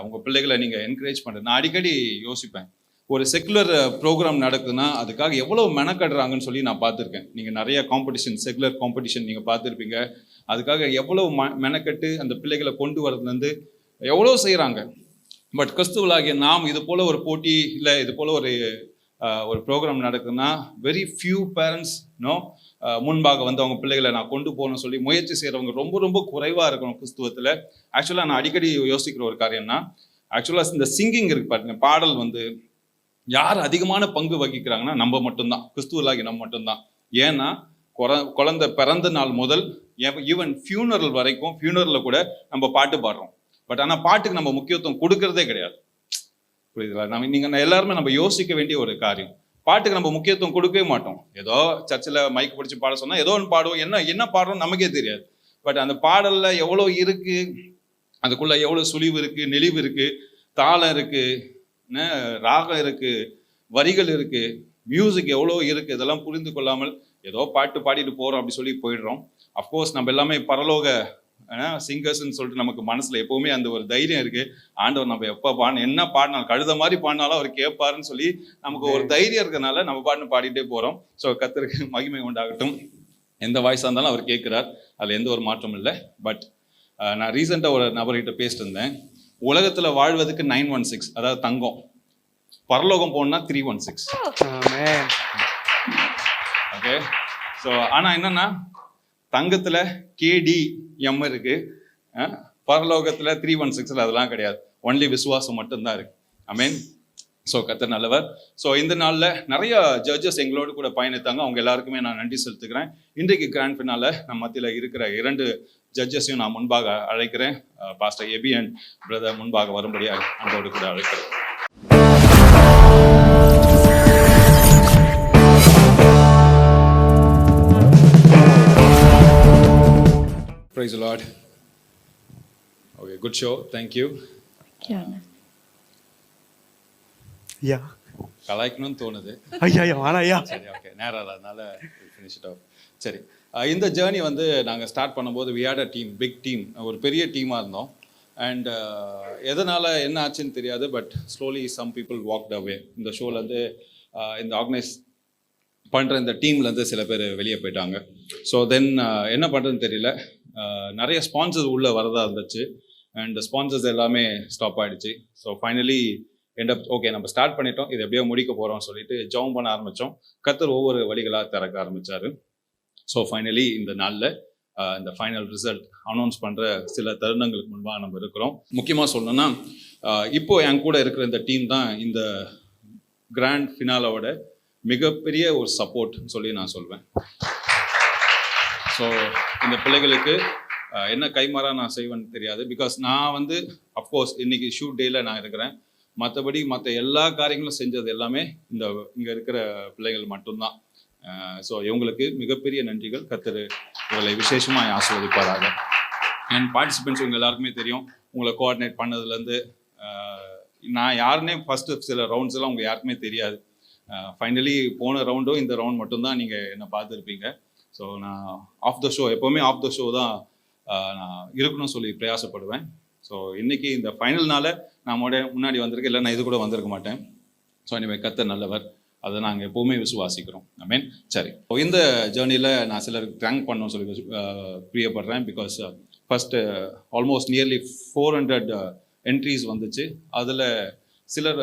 உங்கள் பிள்ளைகளை நீங்கள் என்கரேஜ் பண்ணுறது நான் அடிக்கடி யோசிப்பேன். ஒரு செக்குலர் ப்ரோக்ராம் நடக்குதுன்னா அதுக்காக எவ்வளோ மெனக்கடுறாங்கன்னு சொல்லி நான் பார்த்துருக்கேன். நீங்கள் நிறைய காம்படிஷன், செக்குலர் காம்படிஷன் நீங்கள் பார்த்துருப்பீங்க. அதுக்காக எவ்வளோ மெனக்கட்டு அந்த பிள்ளைகளை கொண்டு வரதுலேருந்து எவ்வளோ செய்கிறாங்க. பட் கிறிஸ்துவலாகிய நாம் இது போல் ஒரு போட்டி இல்லை இது போல் ஒரு ஒரு ப்ரோக்ராம் நடக்குதுன்னா வெரி ஃபியூ பேரண்ட்ஸ் முன்பாக வந்து அவங்க பிள்ளைகளை நான் கொண்டு போகணும்னு சொல்லி முயற்சி செய்கிறவங்க ரொம்ப ரொம்ப குறைவாக இருக்கணும் கிறிஸ்துவத்தில். ஆக்சுவலாக நான் அடிக்கடி யோசிக்கிற ஒரு காரியம்னா, ஆக்சுவலாக இந்த சிங்கிங் இருக்கு பாருங்க, பாடல் வந்து யார் அதிகமான பங்கு வகிக்கிறாங்கன்னா நம்ம மட்டும்தான், கிறிஸ்துவலாகி நம்ம மட்டும்தான். ஏன்னா குழந்தை பிறந்த நாள் முதல் ஈவன் ஃபியூனரல் வரைக்கும், ஃபியூனரலில் கூட நம்ம பாட்டு பாடுறோம். பட் ஆனால் பாட்டுக்கு நம்ம முக்கியத்துவம் கொடுக்கறதே கிடையாது. புரியுதுங்களா? நீங்கள் எல்லாருமே நம்ம யோசிக்க வேண்டிய ஒரு காரியம். பாட்டுக்கு நம்ம முக்கியத்துவம் கொடுக்கவே மாட்டோம். ஏதோ சர்ச்சில் மைக் பிடிச்சி பாட சொன்னால் ஏதோ ஒன்று பாடுவோம். என்ன பாடுறோம் நமக்கே தெரியாது. பட் அந்த பாடலில் எவ்வளோ இருக்குது, அதுக்குள்ளே எவ்வளோ சுழிவு இருக்குது, நெளிவு இருக்குது, தாளம் இருக்குது, ராகம் இருக்குது, வரிகள் இருக்குது, மியூசிக் எவ்வளோ இருக்குது, இதெல்லாம் புரிந்து கொள்ளாமல் ஏதோ பாட்டு பாடிட்டு போகிறோம் அப்படி சொல்லி போயிடுறோம். அஃப்கோர்ஸ் நம்ம எல்லாமே பரலோக சிங்கர்ஸ்ன்னு சொல்லிட்டு நமக்கு மனசில் எப்போவுமே அந்த ஒரு தைரியம் இருக்குது. ஆண்டவர் நம்ம எப்போ என்ன பாடினாலும், கழுத மாதிரி பாடினாலும் அவர் கேட்பாருன்னு சொல்லி நமக்கு ஒரு தைரியம் இருக்கிறதுனால நம்ம பாடிட்டே போகிறோம். ஸோ கர்த்தருக்கு மகிமை உண்டாகட்டும். எந்த வாய்ஸாக இருந்தாலும் அவர் கேட்குறார், அதில் எந்த ஒரு மாற்றம் இல்லை. பட் நான் ரீசெண்டாக ஒரு நபர்கிட்ட பேசிட்டு இருந்தேன். உலகத்தில் வாழ்வதுக்கு 916, அதாவது தங்கம். பரலோகம் போகணுன்னா 316. ஓகே. ஸோ ஆனால் என்னன்னா, தங்கத்தில் KDM இருக்கு, பரலோகத்தில் 316 அதெல்லாம் கிடையாது. ஒன்லி விசுவாசம் மட்டும்தான் இருக்கு. ஆமென். ஸோ கர்த்தர் நல்லவர். ஸோ இந்த நாளில் நிறைய ஜட்ஜஸ் எங்களோடு கூட பயணித்தாங்க. அவங்க எல்லாருக்குமே நான் நன்றி செலுத்துக்கிறேன். இன்றைக்கு கிராண்ட் ஃபினால நம்ம மத்தியில் இருக்கிற 2 ஜட்ஜஸையும் நான் முன்பாக அழைக்கிறேன். பாஸ்டர் எபி அண்ட் பிரதர் முன்பாக வரும்படியாக அன்போடு கூட அழைக்கிறேன். Praise the Lord. Okay, good show. Thank you. ஐயா கலாய்க்கணும்னு தோணுது. ஐயா வாணாயா. சரி, ஓகே, நேரம் அதனால ஃபினிஷ் இட் ஆஃப். சரி, இந்த ஜேர்னி வந்து நாங்கள் ஸ்டார்ட் பண்ணும்போது we had a team, big team, ஒரு பெரிய டீமாக இருந்தோம். அண்ட் எதனால் என்ன ஆச்சுன்னு தெரியாது. But slowly some people walked away. இந்த ஷோலேருந்து இந்த ஆர்கனைஸ் பண்ணுற இந்த டீம்லேருந்து சில பேர் வெளியே போயிட்டாங்க. ஸோ தென் என்ன பண்ணுறதுன்னு தெரியல. நிறைய ஸ்பான்சர்ஸ் உள்ளே வரதா இருந்துச்சு. அண்ட் ஸ்பான்சர்ஸ் எல்லாமே ஸ்டாப் ஆகிடுச்சு. ஸோ ஃபைனலி ஓகே, நம்ம ஸ்டார்ட் பண்ணிட்டோம், இது எப்படியோ முடிக்க போகிறோம்னு சொல்லிட்டு ஜெபம் பண்ண ஆரம்பித்தோம். கர்த்தர் ஒவ்வொரு வழிகளாக திறக்க ஆரம்பித்தார். ஸோ ஃபைனலி இந்த நாளில் இந்த ஃபைனல் ரிசல்ட் அனௌன்ஸ் பண்ணுற சில தருணங்களுக்கு முன்பாக நம்ம இருக்கிறோம். முக்கியமாக சொல்லணும்னா, இப்போ என் கூட இருக்கிற இந்த டீம் தான் இந்த கிராண்ட் ஃபினாலோட மிகப்பெரிய ஒரு சப்போர்ட்னு சொல்லி நான் சொல்வேன். ஸோ இந்த பிள்ளைகளுக்கு என்ன கைமாறா நான் செய்வேன்னு தெரியாது. பிகாஸ் நான் வந்து அஃப்கோர்ஸ் இன்னைக்கு ஷூட் டேயில் நான் இருக்கிறேன். மற்றபடி மற்ற எல்லா காரியங்களும் செஞ்சது எல்லாமே இங்கே இருக்கிற பிள்ளைகள் மட்டும்தான். ஸோ இவங்களுக்கு மிகப்பெரிய நன்றிகள். கர்த்தர் இவங்களை விசேஷமாக ஆசீர்வதிப்பாராக. அண்ட் பார்ட்டிசிபெண்ட்ஸ் உங்கள் எல்லாருக்குமே தெரியும். உங்களை கோஆர்டினேட் பண்ணதுலேருந்து நான் யாருன்னே ஃபஸ்ட்டு சில ரவுண்ட்ஸ் எல்லாம் உங்கள் யாருக்குமே தெரியாது. ஃபைனலி போன ரவுண்டும் இந்த ரவுண்ட் மட்டும்தான் நீங்கள் என்னை பார்த்துருப்பீங்க. ஸோ நான் ஆஃப் த ஷோ, எப்போவுமே ஆஃப் த ஷோ தான் நான் இருக்கணும்னு சொல்லி பிரயாசப்படுவேன். ஸோ இன்றைக்கி இந்த ஃபைனல்னால நான் முன்னாடி வந்திருக்கேன், இல்லை நான் இது கூட வந்திருக்க மாட்டேன். ஸோ இனிமேல் கர்த்தர் நல்லவர், அதை நாங்கள் எப்போவுமே விசுவாசிக்கிறோம். ஆமென். சரி, இந்த ஜேர்னியில் நான் சிலருக்கு தேங்க் பண்ணணும்னு சொல்லி பிரியப்படுறேன். Because first almost nearly 400 entries வந்துச்சு. அதில் சிலர்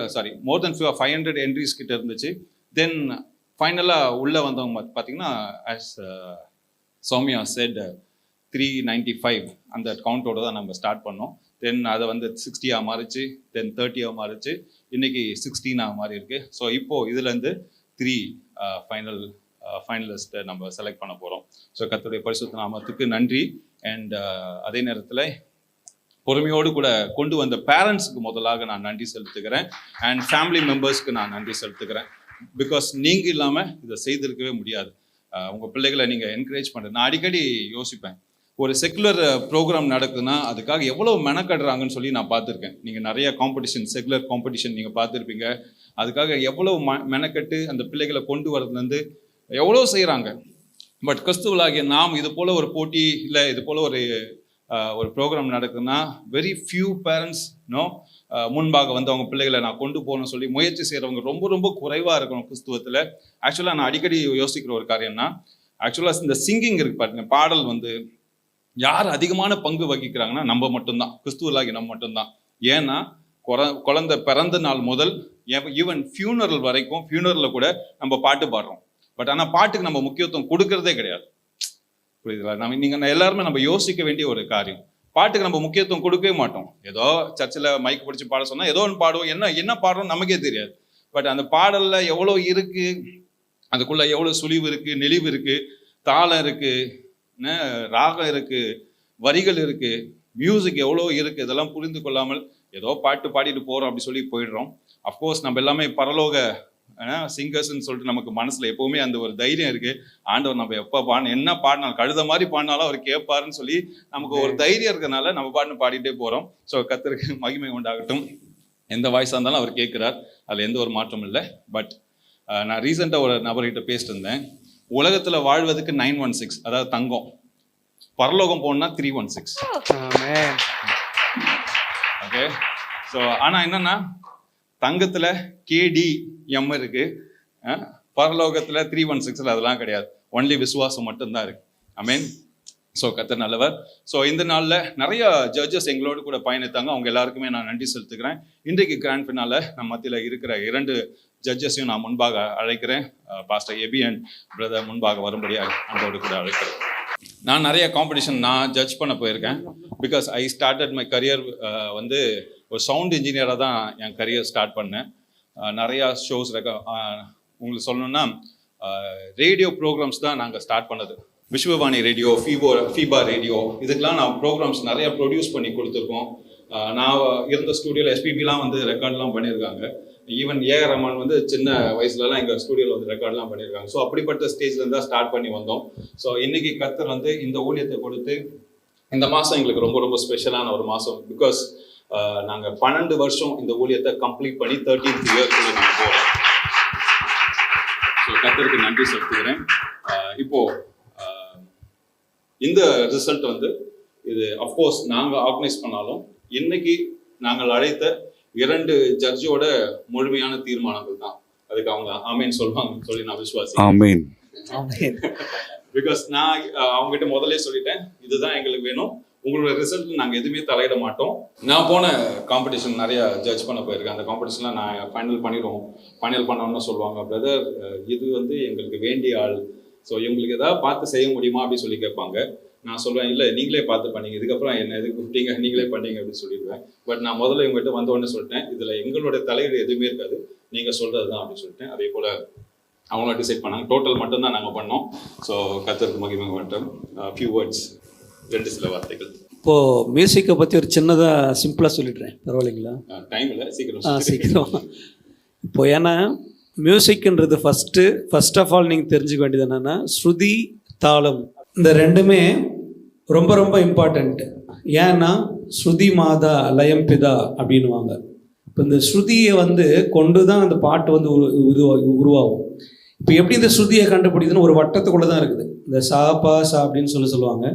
மோர் தென் 500 என்ட்ரிஸ் கிட்ட இருந்துச்சு. தென் ஃபைனலாக உள்ளே வந்தவங்க பார்த்தீங்கன்னா, ஆஸ் சௌமியா செட் 395 அந்த கவுண்டோடு தான் நம்ம ஸ்டார்ட் பண்ணோம். தென் அதை வந்து 60 மாறிச்சு, தென் 30 மாறிச்சு, இன்றைக்கி 16 மாறி இருக்குது. ஸோ இப்போது இதுலேருந்து 3 ஃபைனலிஸ்ட்டை நம்ம செலக்ட் பண்ண போகிறோம். ஸோ கர்த்தருடைய பரிசுத்த நாமத்துக்கு நன்றி. அண்ட் அதே நேரத்தில் பொறுமையோடு கூட கொண்டு வந்த பேரண்ட்ஸுக்கு முதலாக நான் நன்றி செலுத்துக்கிறேன். அண்ட் ஃபேமிலி மெம்பர்ஸ்க்கு நான் நன்றி செலுத்துக்கிறேன். பிகாஸ் நீங்கள் இல்லாமல் இதை செய்திருக்கவே முடியாது. உங்கள் பிள்ளைகளை நீங்கள் என்கரேஜ் பண்ணுறது. நான் அடிக்கடி யோசிப்பேன், ஒரு செக்குலர் ப்ரோக்ராம் நடக்குதுன்னா அதுக்காக எவ்வளோ மெனக்கடுறாங்கன்னு சொல்லி நான் பார்த்துருக்கேன். நீங்கள் நிறைய காம்படிஷன், செக்குலர் காம்படிஷன் நீங்கள் பார்த்துருப்பீங்க. அதுக்காக எவ்வளோ மெனக்கட்டு அந்த பிள்ளைகளை கொண்டு வரதுலேருந்து எவ்வளோ செய்கிறாங்க. பட் கிறிஸ்துவலாகிய நாம் இது போல் ஒரு போட்டி, இல்லை இது போல் ஒரு ப்ரோக்ராம் நடக்குதுன்னா வெரி ஃபியூ பேரண்ட்ஸ் முன்பாக வந்து அவங்க பிள்ளைகளை நான் கொண்டு போகணும்னு சொல்லி முயற்சி செய்கிறவங்க ரொம்ப ரொம்ப குறைவாக இருக்கணும் கிறிஸ்துவத்தில். ஆக்சுவலாக நான் அடிக்கடி யோசிக்கிற ஒரு காரியம்னா, ஆக்சுவலாக இந்த சிங்கிங் இருக்கு பாருங்க, பாடல் வந்து யார் அதிகமான பங்கு வகிக்கிறாங்கன்னா நம்ம மட்டும்தான், கிறிஸ்துவலாகி நம்ம மட்டும்தான். ஏன்னா குழந்தை பிறந்த நாள் முதல் ஈவன் ஃபியூனரல் வரைக்கும், ஃபியூனரலில் கூட நம்ம பாட்டு பாடுறோம். பட் ஆனால் பாட்டுக்கு நம்ம முக்கியத்துவம் கொடுக்கறதே கிடையாது. புரியுதுங்களா? நீங்கள் எல்லாருமே நம்ம யோசிக்க வேண்டிய ஒரு காரியம். பாட்டுக்கு நம்ம முக்கியத்துவம் கொடுக்கவே மாட்டோம். ஏதோ சர்ச்சில் மைக் பிடிச்சி பாட சொன்னால் ஏதோ ஒன்று பாடுவோம். என்ன பாடுறோம் நமக்கே தெரியாது. பட் அந்த பாடலில் எவ்வளோ இருக்குது, அதுக்குள்ளே எவ்வளோ சுழிவு இருக்குது, நெளிவு இருக்குது, தாளம் இருக்குது, ராகம் இருக்குது, வரிகள் இருக்குது, மியூசிக் எவ்வளோ இருக்குது, இதெல்லாம் புரிந்து கொள்ளாமல் ஏதோ பாட்டு பாடிட்டு போகிறோம் அப்படி சொல்லி போயிடுறோம். அஃப்கோர்ஸ் நம்ம எல்லாமே பரலோக சிங்கர்ஸ்ன்னு சொல்லிட்டு நமக்கு மனசில் எப்போவுமே அந்த ஒரு தைரியம் இருக்குது. ஆண்டவர் நம்ம எப்போ என்ன பாடினாலும், கழுத மாதிரி பாடினாலும் அவர் கேட்பாருன்னு சொல்லி நமக்கு ஒரு தைரியம் இருக்கிறதுனால நம்ம பாடிட்டே போகிறோம். ஸோ கர்த்தருக்கு மகிமை உண்டாகட்டும். எந்த வாய்ஸாக இருந்தாலும் அவர் கேட்குறார், அதில் எந்த ஒரு மாற்றமும் இல்லை. பட் நான் ரீசெண்டாக ஒரு நபர்கிட்ட பேசிட்டு இருந்தேன். உலகத்தில் வாழ்வதுக்கு 916, அதாவது தங்கம். பரலோகம் போகணுன்னா 316. ஓகே. ஸோ ஆனால் என்னன்னா, தங்கத்தில் KDM இருக்கு, பரலோகத்தில் 316 அதெல்லாம் கிடையாது. ஒன்லி விசுவாசம் மட்டும்தான் இருக்கு. ஆமென். ஸோ கர்த்தர் நல்லவர். ஸோ இந்த நாளில் நிறைய ஜட்ஜஸ் எங்களோடு கூட பயணித்தாங்க. அவங்க எல்லாருக்குமே நான் நன்றி செலுத்துக்கிறேன். இன்றைக்கு கிராண்ட் ஃபினால நம்ம மத்தியில் இருக்கிற 2 ஜட்ஜஸையும் நான் முன்பாக அழைக்கிறேன். பாஸ்டர் எபி அண்ட் பிரதர் முன்பாக வரும்படியாக அந்தோடு கூட அழைக்கிறேன். நான் நிறைய காம்படிஷன் நான் ஜட்ஜ் பண்ண போயிருக்கேன். Because I started my career வந்து ஒரு சவுண்ட் இன்ஜினியராக தான் என் கரியர் ஸ்டார்ட் பண்ணேன். நிறையா ஷோஸ் உங்களுக்கு சொல்லணுன்னா ரேடியோ ப்ரோக்ராம்ஸ் தான் நாங்கள் ஸ்டார்ட் பண்ணது. விஸ்வவாணி ரேடியோ, ஃபீபா ரேடியோ, இதுக்கெலாம் நான் ப்ரோக்ராம்ஸ் நிறையா ப்ரொடியூஸ் பண்ணி கொடுத்துருக்கோம். நான் இருந்த ஸ்டூடியோவில் எஸ்பிபிலாம் வந்து ரெக்கார்ட்லாம் பண்ணியிருக்காங்க. ஈவன் ஏஆர் ரஹ்மான் வந்து சின்ன வயசுலலாம் எங்கள் ஸ்டூடியோவில் வந்து ரெக்கார்ட்லாம் பண்ணியிருக்காங்க. ஸோ அப்படிப்பட்ட ஸ்டேஜ்லேருந்து தான் ஸ்டார்ட் பண்ணி வந்தோம். ஸோ இன்றைக்கி கர்த்தர் வந்து இந்த ஊழியத்தை கொடுத்து, இந்த மாதம் எங்களுக்கு ரொம்ப ரொம்ப ஸ்பெஷலான ஒரு மாதம். பிகாஸ் நாங்கள் 12 வருஷம் இந்த ஊழியத்தை கம்ப்ளீட் பண்ணி 13th இயர்க்குள்ளே நாங்கள் போகிறோம். ஸோ கர்த்தருக்கு நன்றி செலுத்துகிறேன். இப்போது இந்த ரிசல்ட் வந்து இது அஃப்கோர்ஸ் நாங்கள் ஆர்கனைஸ் பண்ணாலும் இன்னைக்கு நாங்கள் அழைத்த 2 ஜட்ஜோட முழுமையான தீர்மானங்கள் தான். அதுக்கு அவங்க ஆமேன் சொல்லுவாங்கன்னு சொல்லி நான் விசுவாசிக்கிறேன். ஆமென். பிகாஸ் நான் அவங்ககிட்ட முதல்ல சொல்லிட்டேன், இதுதான் எங்களுக்கு வேணும், உங்களோட ரிசல்ட் நாங்கள் எதுவுமே தலையிட மாட்டோம். நான் போன காம்படிஷன் நிறைய ஜட்ஜ் பண்ண போயிருக்கேன். அந்த காம்படிஷன்லாம் நான் ஃபைனல் பண்ணிடுவோம். ஃபைனல் பண்ணோன்னு சொல்லுவாங்க, பிரதர் இது வந்து எங்களுக்கு வேண்டிய ஆள், ஸோ இவங்களுக்கு எதாவது பார்த்து செய்ய முடியுமா அப்படின்னு சொல்லி கேட்பாங்க. நான் சொல்லுவேன், இல்லை நீங்களே பார்த்து பண்ணீங்க, இதுக்கப்புறம் என்ன எதுக்கு கூப்பிட்டீங்க, நீங்களே பண்ணீங்க அப்படின்னு சொல்லிடுவேன். பட் நான் முதல்ல இவங்ககிட்ட வந்தோடனே சொல்லிட்டேன், இதில் எங்களோட தலையீடு எதுவுமே இருக்காது, நீங்கள் சொல்கிறது தான் அப்படின்னு சொல்லிட்டேன். அதே போல் அவங்களும் டிசைட் பண்ணாங்க. டோட்டல் மட்டும்தான் நாங்கள் பண்ணோம். ஸோ கர்த்தருக்கு மகிமை மட்டும். ஃபியூ வேர்ட்ஸ், 2 சில வார்த்தைகள். இப்போது மியூசிக்கை பற்றி ஒரு சின்னதாக சிம்பிளாக சொல்லிடுறேன், பரவாயில்லைங்களா? டைம் இல்லை, சீக்கிரம் சீக்கிரம். இப்போ ஏன்னா மியூசிக்ன்றது ஃபர்ஸ்ட் ஆஃப் ஆல் நீங்கள் தெரிஞ்சுக்க வேண்டியது என்னென்னா, ஸ்ருதி, தாளம், இந்த 2மே ரொம்ப ரொம்ப இம்பார்ட்டண்ட்டு. ஏன்னா ஸ்ருதி மாதா லயம் பிதா அப்படின்வாங்க. இப்போ இந்த ஸ்ருதியை வந்து கொண்டு தான் அந்த பாட்டு வந்து உருவாகும். இப்போ எப்படி இந்த ஸ்ருதியை கண்டுபிடிக்குதுன்னு ஒரு வட்டத்துக்குள்ளே தான் இருக்குது. இந்த சா பா சா அப்படின்னு சொல்லுவாங்க.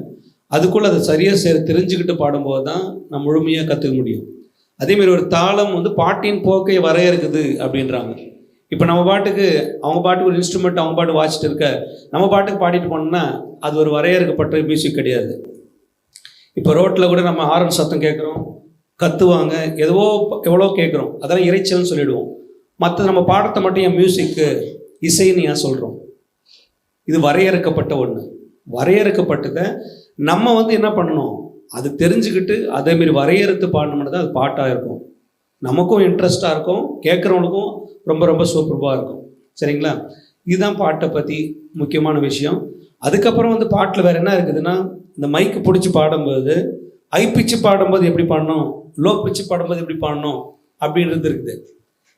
அதுக்குள்ளே அதை சரியாக தெரிஞ்சுக்கிட்டு பாடும்போது தான் நம்ம முழுமையாக கற்றுக்க முடியும். அதேமாரி ஒரு தாளம் வந்து பாட்டின் போக்கை வரையறுக்குது அப்படின்றாங்க. இப்போ நம்ம பாட்டுக்கு அவங்க பாட்டுக்கு ஒரு இன்ஸ்ட்ருமெண்ட் அவங்க பாட்டு வாசிட்டு இருக்க நம்ம பாட்டுக்கு பாடிட்டு போனோம்னா அது ஒரு வரையறுக்கப்பட்ட மியூசிக் கிடையாது. இப்போ ரோட்டில் கூட நம்ம ஹாரன் சத்தம் கேட்குறோம், கத்துவாங்க, எவ்வளோ கேட்குறோம், அதெல்லாம் இறைச்சல்னு சொல்லிடுவோம். மற்ற நம்ம பாடத்தை மட்டும் என் மியூசிக்கு இசைன்னு ஏன் சொல்கிறோம்? இது வரையறுக்கப்பட்ட ஒன்று. வரையறுக்கப்பட்டதை நம்ம வந்து என்ன பண்ணணும், அது தெரிஞ்சுக்கிட்டு அதேமாரி வரையறுத்து பாடணும்னு தான் அது பாட்டாக இருக்கும். நமக்கும் இன்ட்ரெஸ்டாக இருக்கும், கேட்குறவனுக்கும் ரொம்ப ரொம்ப சூப்பராக இருக்கும். சரிங்களா? இதுதான் பாட்டை பற்றி முக்கியமான விஷயம். அதுக்கப்புறம் வந்து பாட்டில் வேறு என்ன இருக்குதுன்னா, இந்த மைக்கு பிடிச்சி பாடும்போது ஹை பிச்சு பாடும்போது எப்படி பாடணும், லோ பிச்சு பாடும்போது எப்படி பாடணும் அப்படின்றது இருக்குது.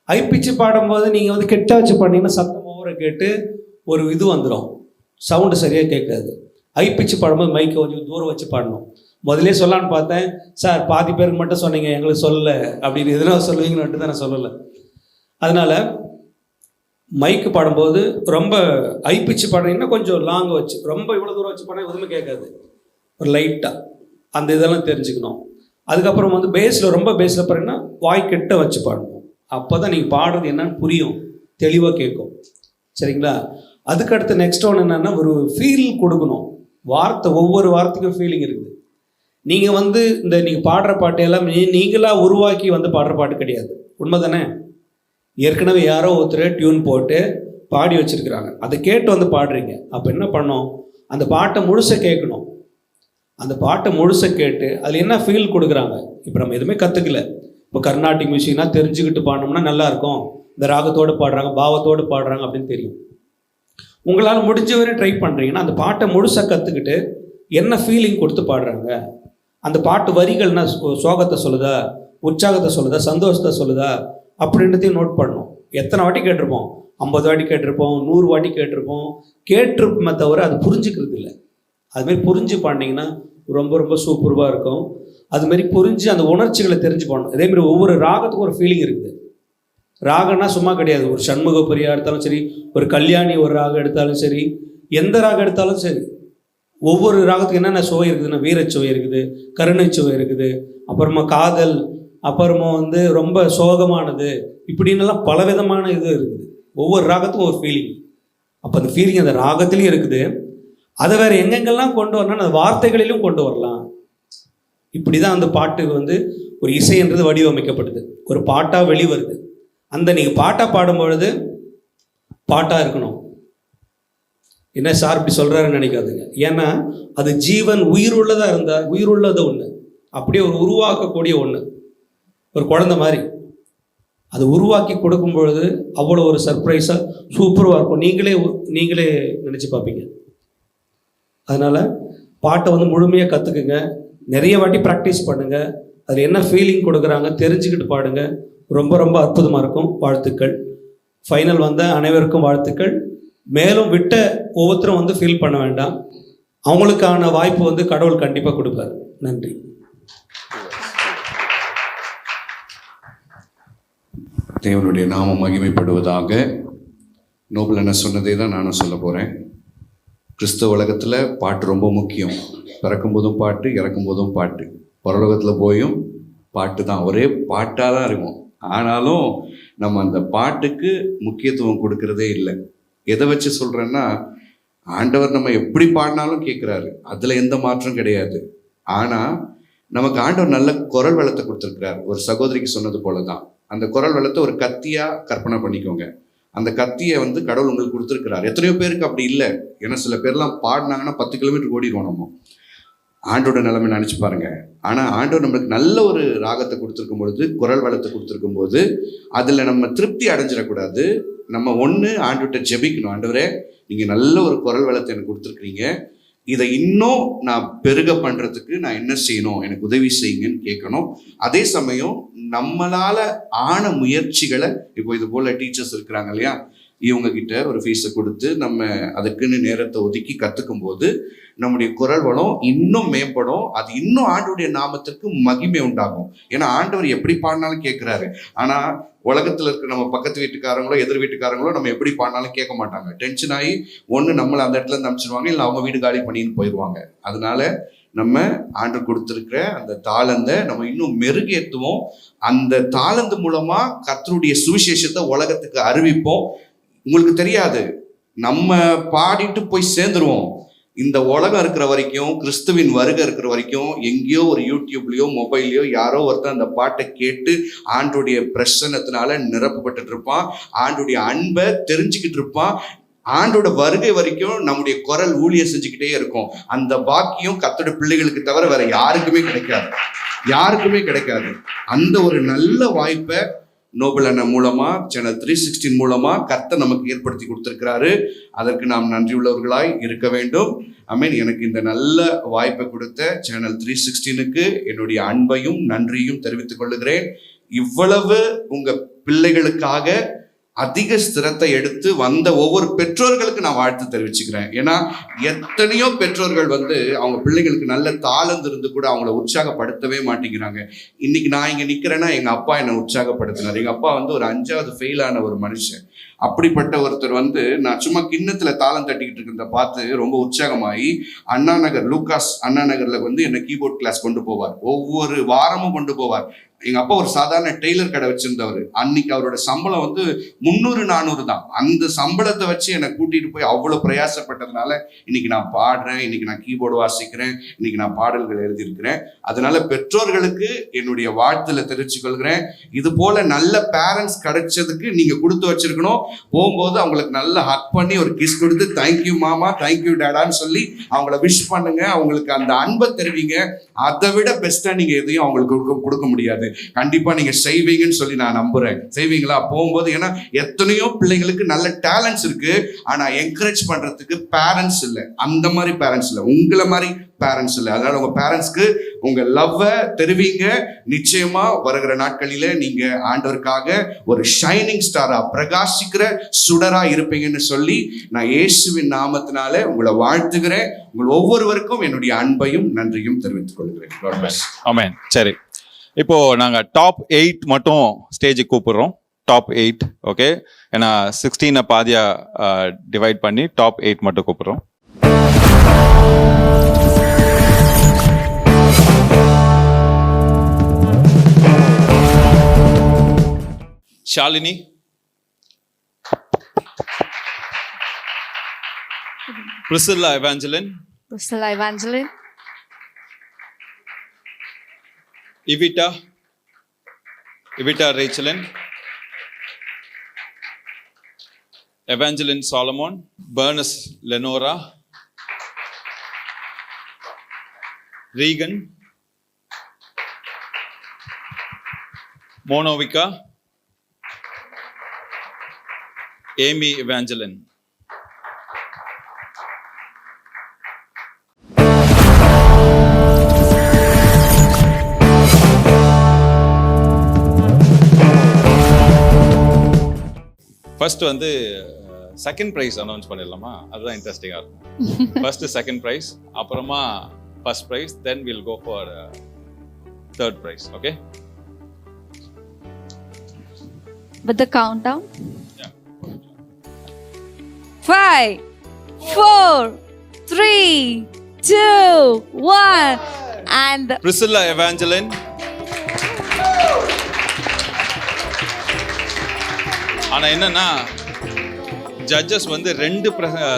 ஹை பிச்சு பாடும்போது நீங்கள் வந்து கெட்ட வச்சு பாடினீங்கன்னா சத்தம் ஓவரை கேட்டு ஒரு இது வந்துடும், சவுண்டு சரியாக கேட்காது. ஹை பிச்சு பாடும்போது மைக்கை கொஞ்சம் தூரம் வச்சு பாடணும். முதலே சொல்லலான்னு பார்த்தேன், சார் பாதி பேருக்கு மட்டும் சொன்னீங்க, எங்களுக்கு சொல்லலை அப்படின்னு. எதனால் சொல்லுவீங்கன்னு மட்டும் தான் நான் சொல்லலை. அதனால் மைக்கு பாடும்போது ரொம்ப ஹை பிச்சு பாடுறீங்கன்னா கொஞ்சம் லாங் வச்சு, ரொம்ப இவ்வளோ தூரம் வச்சு பாடினா எதுவுமே கேட்காது, ஒரு லைட்டாக அந்த இதெல்லாம் தெரிஞ்சுக்கணும். அதுக்கப்புறம் வந்து ரொம்ப பேஸில் பாருங்கன்னா வாய் கிட்ட வச்சு பாடணும். அப்போ தான் நீங்கள் பாடுறது என்னன்னு புரியும், தெளிவாக கேட்கும். சரிங்களா? அதுக்கடுத்து நெக்ஸ்ட் ஒன்று என்னென்னா, ஒரு ஃபீல் கொடுக்கணும். வார்த்தை, ஒவ்வொரு வார்த்தைக்கும் ஃபீலிங் இருக்குது. நீங்கள் வந்து நீங்கள் பாடுற பாட்டு எல்லாம் நீங்களாக உருவாக்கி வந்து பாடுற பாட்டு கிடையாது. உண்மை தானே? ஏற்கனவே யாரோ ஒருத்தர் டியூன் போட்டு பாடி வச்சுருக்குறாங்க, அதை கேட்டு வந்து பாடுறீங்க. அப்போ என்ன பண்ணோம், அந்த பாட்டை முழுசை கேட்கணும். அந்த பாட்டை முழுசை கேட்டு அதில் என்ன ஃபீல் கொடுக்குறாங்க. இப்போ நம்ம எதுவுமே கற்றுக்கல. இப்போ கர்நாடிக் மியூசிக்னா தெரிஞ்சுக்கிட்டு பாடினோம்னா நல்லாயிருக்கும், இந்த ராகத்தோடு பாடுறாங்க, பாவத்தோடு பாடுறாங்க அப்படின்னு தெரியும். உங்களால் முடிஞ்ச வரை ட்ரை பண்ணுறீங்கன்னா அந்த பாட்டை முழுசாக கற்றுக்கிட்டு என்ன ஃபீலிங் கொடுத்து பாடுறாங்க, அந்த பாட்டு வரிகள்னா சோகத்தை சொல்லுதா, உற்சாகத்தை சொல்லுதா, சந்தோஷத்தை சொல்லுதா அப்படின்றதையும் நோட் பண்ணணும். எத்தனை வாட்டி கேட்டிருப்போம், 50 வாட்டி கேட்டிருப்போம், 100 வாட்டி கேட்டிருப்போமே தவிர அது புரிஞ்சுக்கிறது இல்லை. அதுமாரி புரிஞ்சு பாடினீங்கன்னா ரொம்ப ரொம்ப சூப்பராக இருக்கும். அதுமாரி புரிஞ்சு அந்த உணர்ச்சிகளை தெரிஞ்சு பாடணும். அதேமாதிரி ஒவ்வொரு ராகத்துக்கும் ஒரு ஃபீலிங் இருக்குது. ராகம்னா சும்மா கிடையாது. ஒரு சண்முக பிரியா எடுத்தாலும் சரி, ஒரு கல்யாணி ஒரு ராகம் எடுத்தாலும் சரி, எந்த ராகம் எடுத்தாலும் சரி, ஒவ்வொரு ராகத்துக்கு என்னென்ன சுவை இருக்குதுன்னா வீரச்சுவை இருக்குது, கருணைச்சுவை இருக்குது, அப்புறமா காதல், அப்புறமா வந்து ரொம்ப சோகமானது, இப்படின்னுலாம் பலவிதமான இது இருக்குது. ஒவ்வொரு ராகத்துக்கும் ஒரு ஃபீலிங். அப்போ அந்த ஃபீலிங் அந்த ராகத்துலேயும் இருக்குது. அதை வேறு எங்கெங்கெல்லாம் கொண்டு வரணும்னா அந்த வார்த்தைகளிலும் கொண்டு வரலாம். இப்படி தான் அந்த பாட்டுக்கு வந்து ஒரு இசைன்றது வடிவமைக்கப்படுது, ஒரு பாட்டாக வெளிவருது. அந்த நீங்கள் பாட்டாக பாடும்பொழுது பாட்டாக இருக்கணும். என்ன சார் இப்படி சொல்கிறாருன்னு நினைக்காதுங்க. ஏன்னா அது ஜீவன் உயிருள்ளதாக இருந்தால், உயிருள்ளது ஒன்று, அப்படியே ஒரு உருவாக்கக்கூடிய ஒன்று, ஒரு குழந்தை மாதிரி அது உருவாக்கி கொடுக்கும் பொழுது அவ்வளோ ஒரு சர்ப்ரைஸாக சூப்பராக இருக்கும். நீங்களே நினச்சி பார்ப்பீங்க. அதனால் பாட்டை வந்து முழுமையாக கற்றுக்குங்க, நிறைய வாட்டி ப்ராக்டிஸ் பண்ணுங்கள், அதில் என்ன ஃபீலிங் கொடுக்குறாங்க தெரிஞ்சுக்கிட்டு பாடுங்க. ரொம்ப ரொம்ப அற்புதமாக இருக்கும். வாழ்த்துக்கள். ஃபைனல் வந்த அனைவருக்கும் வாழ்த்துக்கள். மேலும் விட்ட ஒவ்வொருத்தரும் வந்து ஃபீல் பண்ண வேண்டாம், அவங்களுக்கான வாய்ப்பு வந்து கடவுள் கண்டிப்பாக கொடுப்பார். நன்றி. தேவனுடைய நாமம் மகிமைப்படுவதாக. நோபல் என்ன சொன்னதே தான் நானும் சொல்ல போகிறேன். கிறிஸ்தவ உலகத்தில் பாட்டு ரொம்ப முக்கியம். பிறக்கும் போதும் பாட்டு, இறக்கும் போதும் பாட்டு, பரலோகத்தில் போயும் பாட்டு தான், ஒரே பாட்டாக தான் இருக்கும். ஆனாலும் நம்ம அந்த பாட்டுக்கு முக்கியத்துவம் கொடுக்கறதே இல்லை. எதை வச்சு சொல்கிறேன்னா, ஆண்டவர் நம்ம எப்படி பாடினாலும் கேட்குறாரு, அதில் எந்த மாற்றம் கிடையாது. ஆனால் நமக்கு ஆண்டவர் நல்ல குரல் வளத்தை கொடுத்துருக்கிறார். ஒரு சகோதரிக்கு சொன்னது போல தான், அந்த குரல் வளத்தை ஒரு கத்தியாக கற்பனை பண்ணிக்கோங்க. அந்த கத்தியை வந்து கடவுள் உங்களுக்கு கொடுத்துருக்கிறார். எத்தனையோ பேருக்கு அப்படி இல்லை. ஏன்னா சில பேர்லாம் பாடினாங்கன்னா 10 கிலோமீட்டர் ஓடிடுவோம் நம்ம. ஆண்டோட நிலைமை நினச்சி பாருங்க. ஆனால் ஆண்டவர் நம்மளுக்கு நல்ல ஒரு ராகத்தை கொடுத்துருக்கும் பொழுது, குரல் வளத்தை கொடுத்துருக்கும் போது அதில் நம்ம திருப்தி அடைஞ்சிடக்கூடாது. நம்ம ஒன்று ஆண்டவர்கிட்ட ஜெபிக்கணும். ஆண்டவரே, நீங்கள் நல்ல ஒரு குரல் வளத்தை எனக்கு கொடுத்துருக்குறீங்க, இதை இன்னும் நான் பெருக பண்ணுறதுக்கு நான் என்ன செய்யணும், எனக்கு உதவி செய்யுங்கன்னு கேட்கணும். அதே சமயம் நம்மளால் ஆன முயற்சிகளை, இப்போ இது போல் டீச்சர்ஸ் இருக்கிறாங்க இல்லையா, இவங்கக்கிட்ட ஒரு ஃபீஸை கொடுத்து நம்ம அதுக்குன்னு நேரத்தை ஒதுக்கி கற்றுக்கும் போது நம்முடைய குரல் வளம் இன்னும் மேம்படும். அது இன்னும் ஆண்டவருடைய நாமத்திற்கு மகிமை உண்டாகும். ஏன்னா ஆண்டவர் எப்படி பாடினாலும் கேட்குறாரு. ஆனால் உலகத்தில் இருக்கிற நம்ம பக்கத்து வீட்டுக்காரங்களோ எதிர் வீட்டுக்காரங்களோ நம்ம எப்படி பாடினாலும் கேட்க மாட்டாங்க. டென்ஷன் ஆகி ஒன்று நம்மளை அந்த இடத்துல இருந்து அனுப்பிச்சிடுவாங்க, இல்லை அவங்க வீடு காலி பண்ணின்னு போயிடுவாங்க. அதனால நம்ம ஆண்டவர் கொடுத்துருக்கிற அந்த தாளந்தை நம்ம இன்னும் மெருகேற்றுவோம். அந்த தாளந்து மூலமா கர்த்தருடைய சுவிசேஷத்தை உலகத்துக்கு அறிவிப்போம். உங்களுக்கு தெரியாது, நம்ம பாடிட்டு போய் சேர்ந்துருவோம். இந்த உலகம் இருக்கிற வரைக்கும், கிறிஸ்துவின் வருகை இருக்கிற வரைக்கும், எங்கேயோ ஒரு யூடியூப்லேயோ மொபைல்லையோ யாரோ ஒருத்தர் அந்த பாட்டை கேட்டு ஆண்டுடைய பிரசன்னத்தினால நிரப்பப்பட்டு இருப்பான், ஆண்டுடைய அன்பை தெரிஞ்சுக்கிட்டு இருப்பான். ஆண்டோட வருகை வரைக்கும் நம்முடைய குரல் ஊழியம் செஞ்சுக்கிட்டே இருக்கும். அந்த பாக்கியம் கர்த்தருடைய பிள்ளைகளுக்கு தவிர வேற யாருக்குமே கிடைக்காது, யாருக்குமே கிடைக்காது. அந்த ஒரு நல்ல வாய்ப்பை நோபல் அண்ணன் மூலமா, சேனல் 316 மூலமா கர்த்தர் நமக்கு ஏற்படுத்தி கொடுத்திருக்கிறாரு. அதற்கு நாம் நன்றியுள்ளவர்களாய் இருக்க வேண்டும். ஆமென். எனக்கு இந்த நல்ல வாய்ப்பை கொடுத்த சேனல் 316க்கு என்னுடைய அன்பையும் நன்றியும் தெரிவித்துக் கொள்ளுகிறேன். இவ்வளவு உங்க பிள்ளைகளுக்காக அதிக ஸ்திரத்தை எடுத்து வந்த ஒவ்வொரு பெற்றோர்களுக்கு நான் வாழ்த்து தெரிவிச்சுக்கிறேன். ஏன்னா எத்தனையோ பெற்றோர்கள் வந்து அவங்க பிள்ளைகளுக்கு நல்ல தாளந்து இருந்து கூட அவங்கள உற்சாகப்படுத்தவே மாட்டேங்கிறாங்க. இன்னைக்கு நான் இங்கே நிற்கிறேன்னா எங்கள் அப்பா என்னை உற்சாகப்படுத்தினார். எங்கள் அப்பா வந்து ஒரு 5வது ஃபெயிலான ஒரு மனுஷன். அப்படிப்பட்ட ஒருத்தர் வந்து நான் சும்மா கிண்ணத்தில் தாளம் தட்டிக்கிட்டு இருக்கிறத பார்த்து ரொம்ப உற்சாகமாகி அண்ணா நகர், லூகாஸ் அண்ணா நகரில் வந்து என்னை கீபோர்ட் கிளாஸ் கொண்டு போவார். ஒவ்வொரு வாரமும் கொண்டு போவார். எங்கள் அப்பா ஒரு சாதாரண டெய்லர் கடை வச்சுருந்தவர். அன்னைக்கு அவரோட சம்பளம் வந்து 300-400 தான். அந்த சம்பளத்தை வச்சு என்னை கூட்டிகிட்டு போய் அவ்வளோ பிரயாசப்பட்டதுனால இன்னைக்கு நான் பாடுறேன், இன்னைக்கு நான் கீபோர்டு வாசிக்கிறேன், இன்னைக்கு நான் பாடல்கள் எழுதியிருக்கிறேன். அதனால பெற்றோர்களுக்கு என்னுடைய வாழ்த்துல தெரிவிச்சு கொள்கிறேன், இது போல நல்ல பேரண்ட்ஸ் கிடைச்சதுக்கு நீங்கள் கொடுத்து வச்சிருக்கணும். போகும்போது அவங்களுக்கு நல்ல ஹக் பண்ணி ஒரு கிஸ் கொடுத்து தேங்க்யூ மாமா, தேங்க்யூ டேடான்னு சொல்லி அவங்கள விஷ் பண்ணுங்க. அவங்களுக்கு அந்த அன்பை தெரிவிங்க. அதை விட பெஸ்ட்டாக நீங்கள் எதையும் அவங்களுக்கு கொடுக்க முடியாது. கண்டிப்பா நீங்க செய்வீங்கன்னு சொல்லி நான் நம்புறேன். செய்வீங்களா போகும்போது? ஏன்னா எத்தனையோ பிள்ளைங்களுக்கு நல்ல டேலண்ட்ஸ் இருக்கு, ஆனா என்கரேஜ் பண்றதுக்கு பேரண்ட்ஸ் இல்லை. அந்த மாதிரி பேரண்ட்ஸ் இல்லை, உங்களை மாதிரி பேரண்ட்ஸ் இல்லை. அதனால உங்க பேரண்ட்ஸ்க்கு உங்க லவ்வை தெரிவிங்க. நிச்சயமா வருகிற நாட்களில நீங்க ஆண்டவருக்காக ஒரு ஷைனிங் ஸ்டாரா, பிரகாசிக்கிற சுடரா இருப்பீங்கன்னு சொல்லி நான் இயேசுவின் நாமத்தினால உங்களை வாழ்த்துகிறேன். உங்கள் ஒவ்வொருவருக்கும் என்னுடைய அன்பையும் நன்றியும் தெரிவித்துக் கொள்கிறேன். ஆமென். சரி, இப்போ நாங்கள் டாப் 8 மட்டும் ஸ்டேஜுக்கு கூப்பிடுறோம். Top 8, okay? ஏன்னா 16 பாதியா டிவைட் பண்ணி டாப் 8 மட்டும் கூப்பிடுறோம். Shalini, Priscilla Evangeline, Evita Rachelin, Evangeline Solomon, Bernice Lenora, Regan, Monovika, Amy Evangeline. First வந்து செகண்ட் ப்ரைஸ் அனௌன்ஸ் பண்ணிடலாமா? அதுதான் இன்ட்ரெஸ்டிங்காக இருக்கும். ஃபர்ஸ்ட் செகண்ட் ப்ரைஸ், அப்புறமா first prize, then will go for third prize. Okay? With the countdown. Yeah. 5, 4, 3, 2, 1 and Priscilla Evangeline. ஆனால் என்னன்னா judges வந்து 2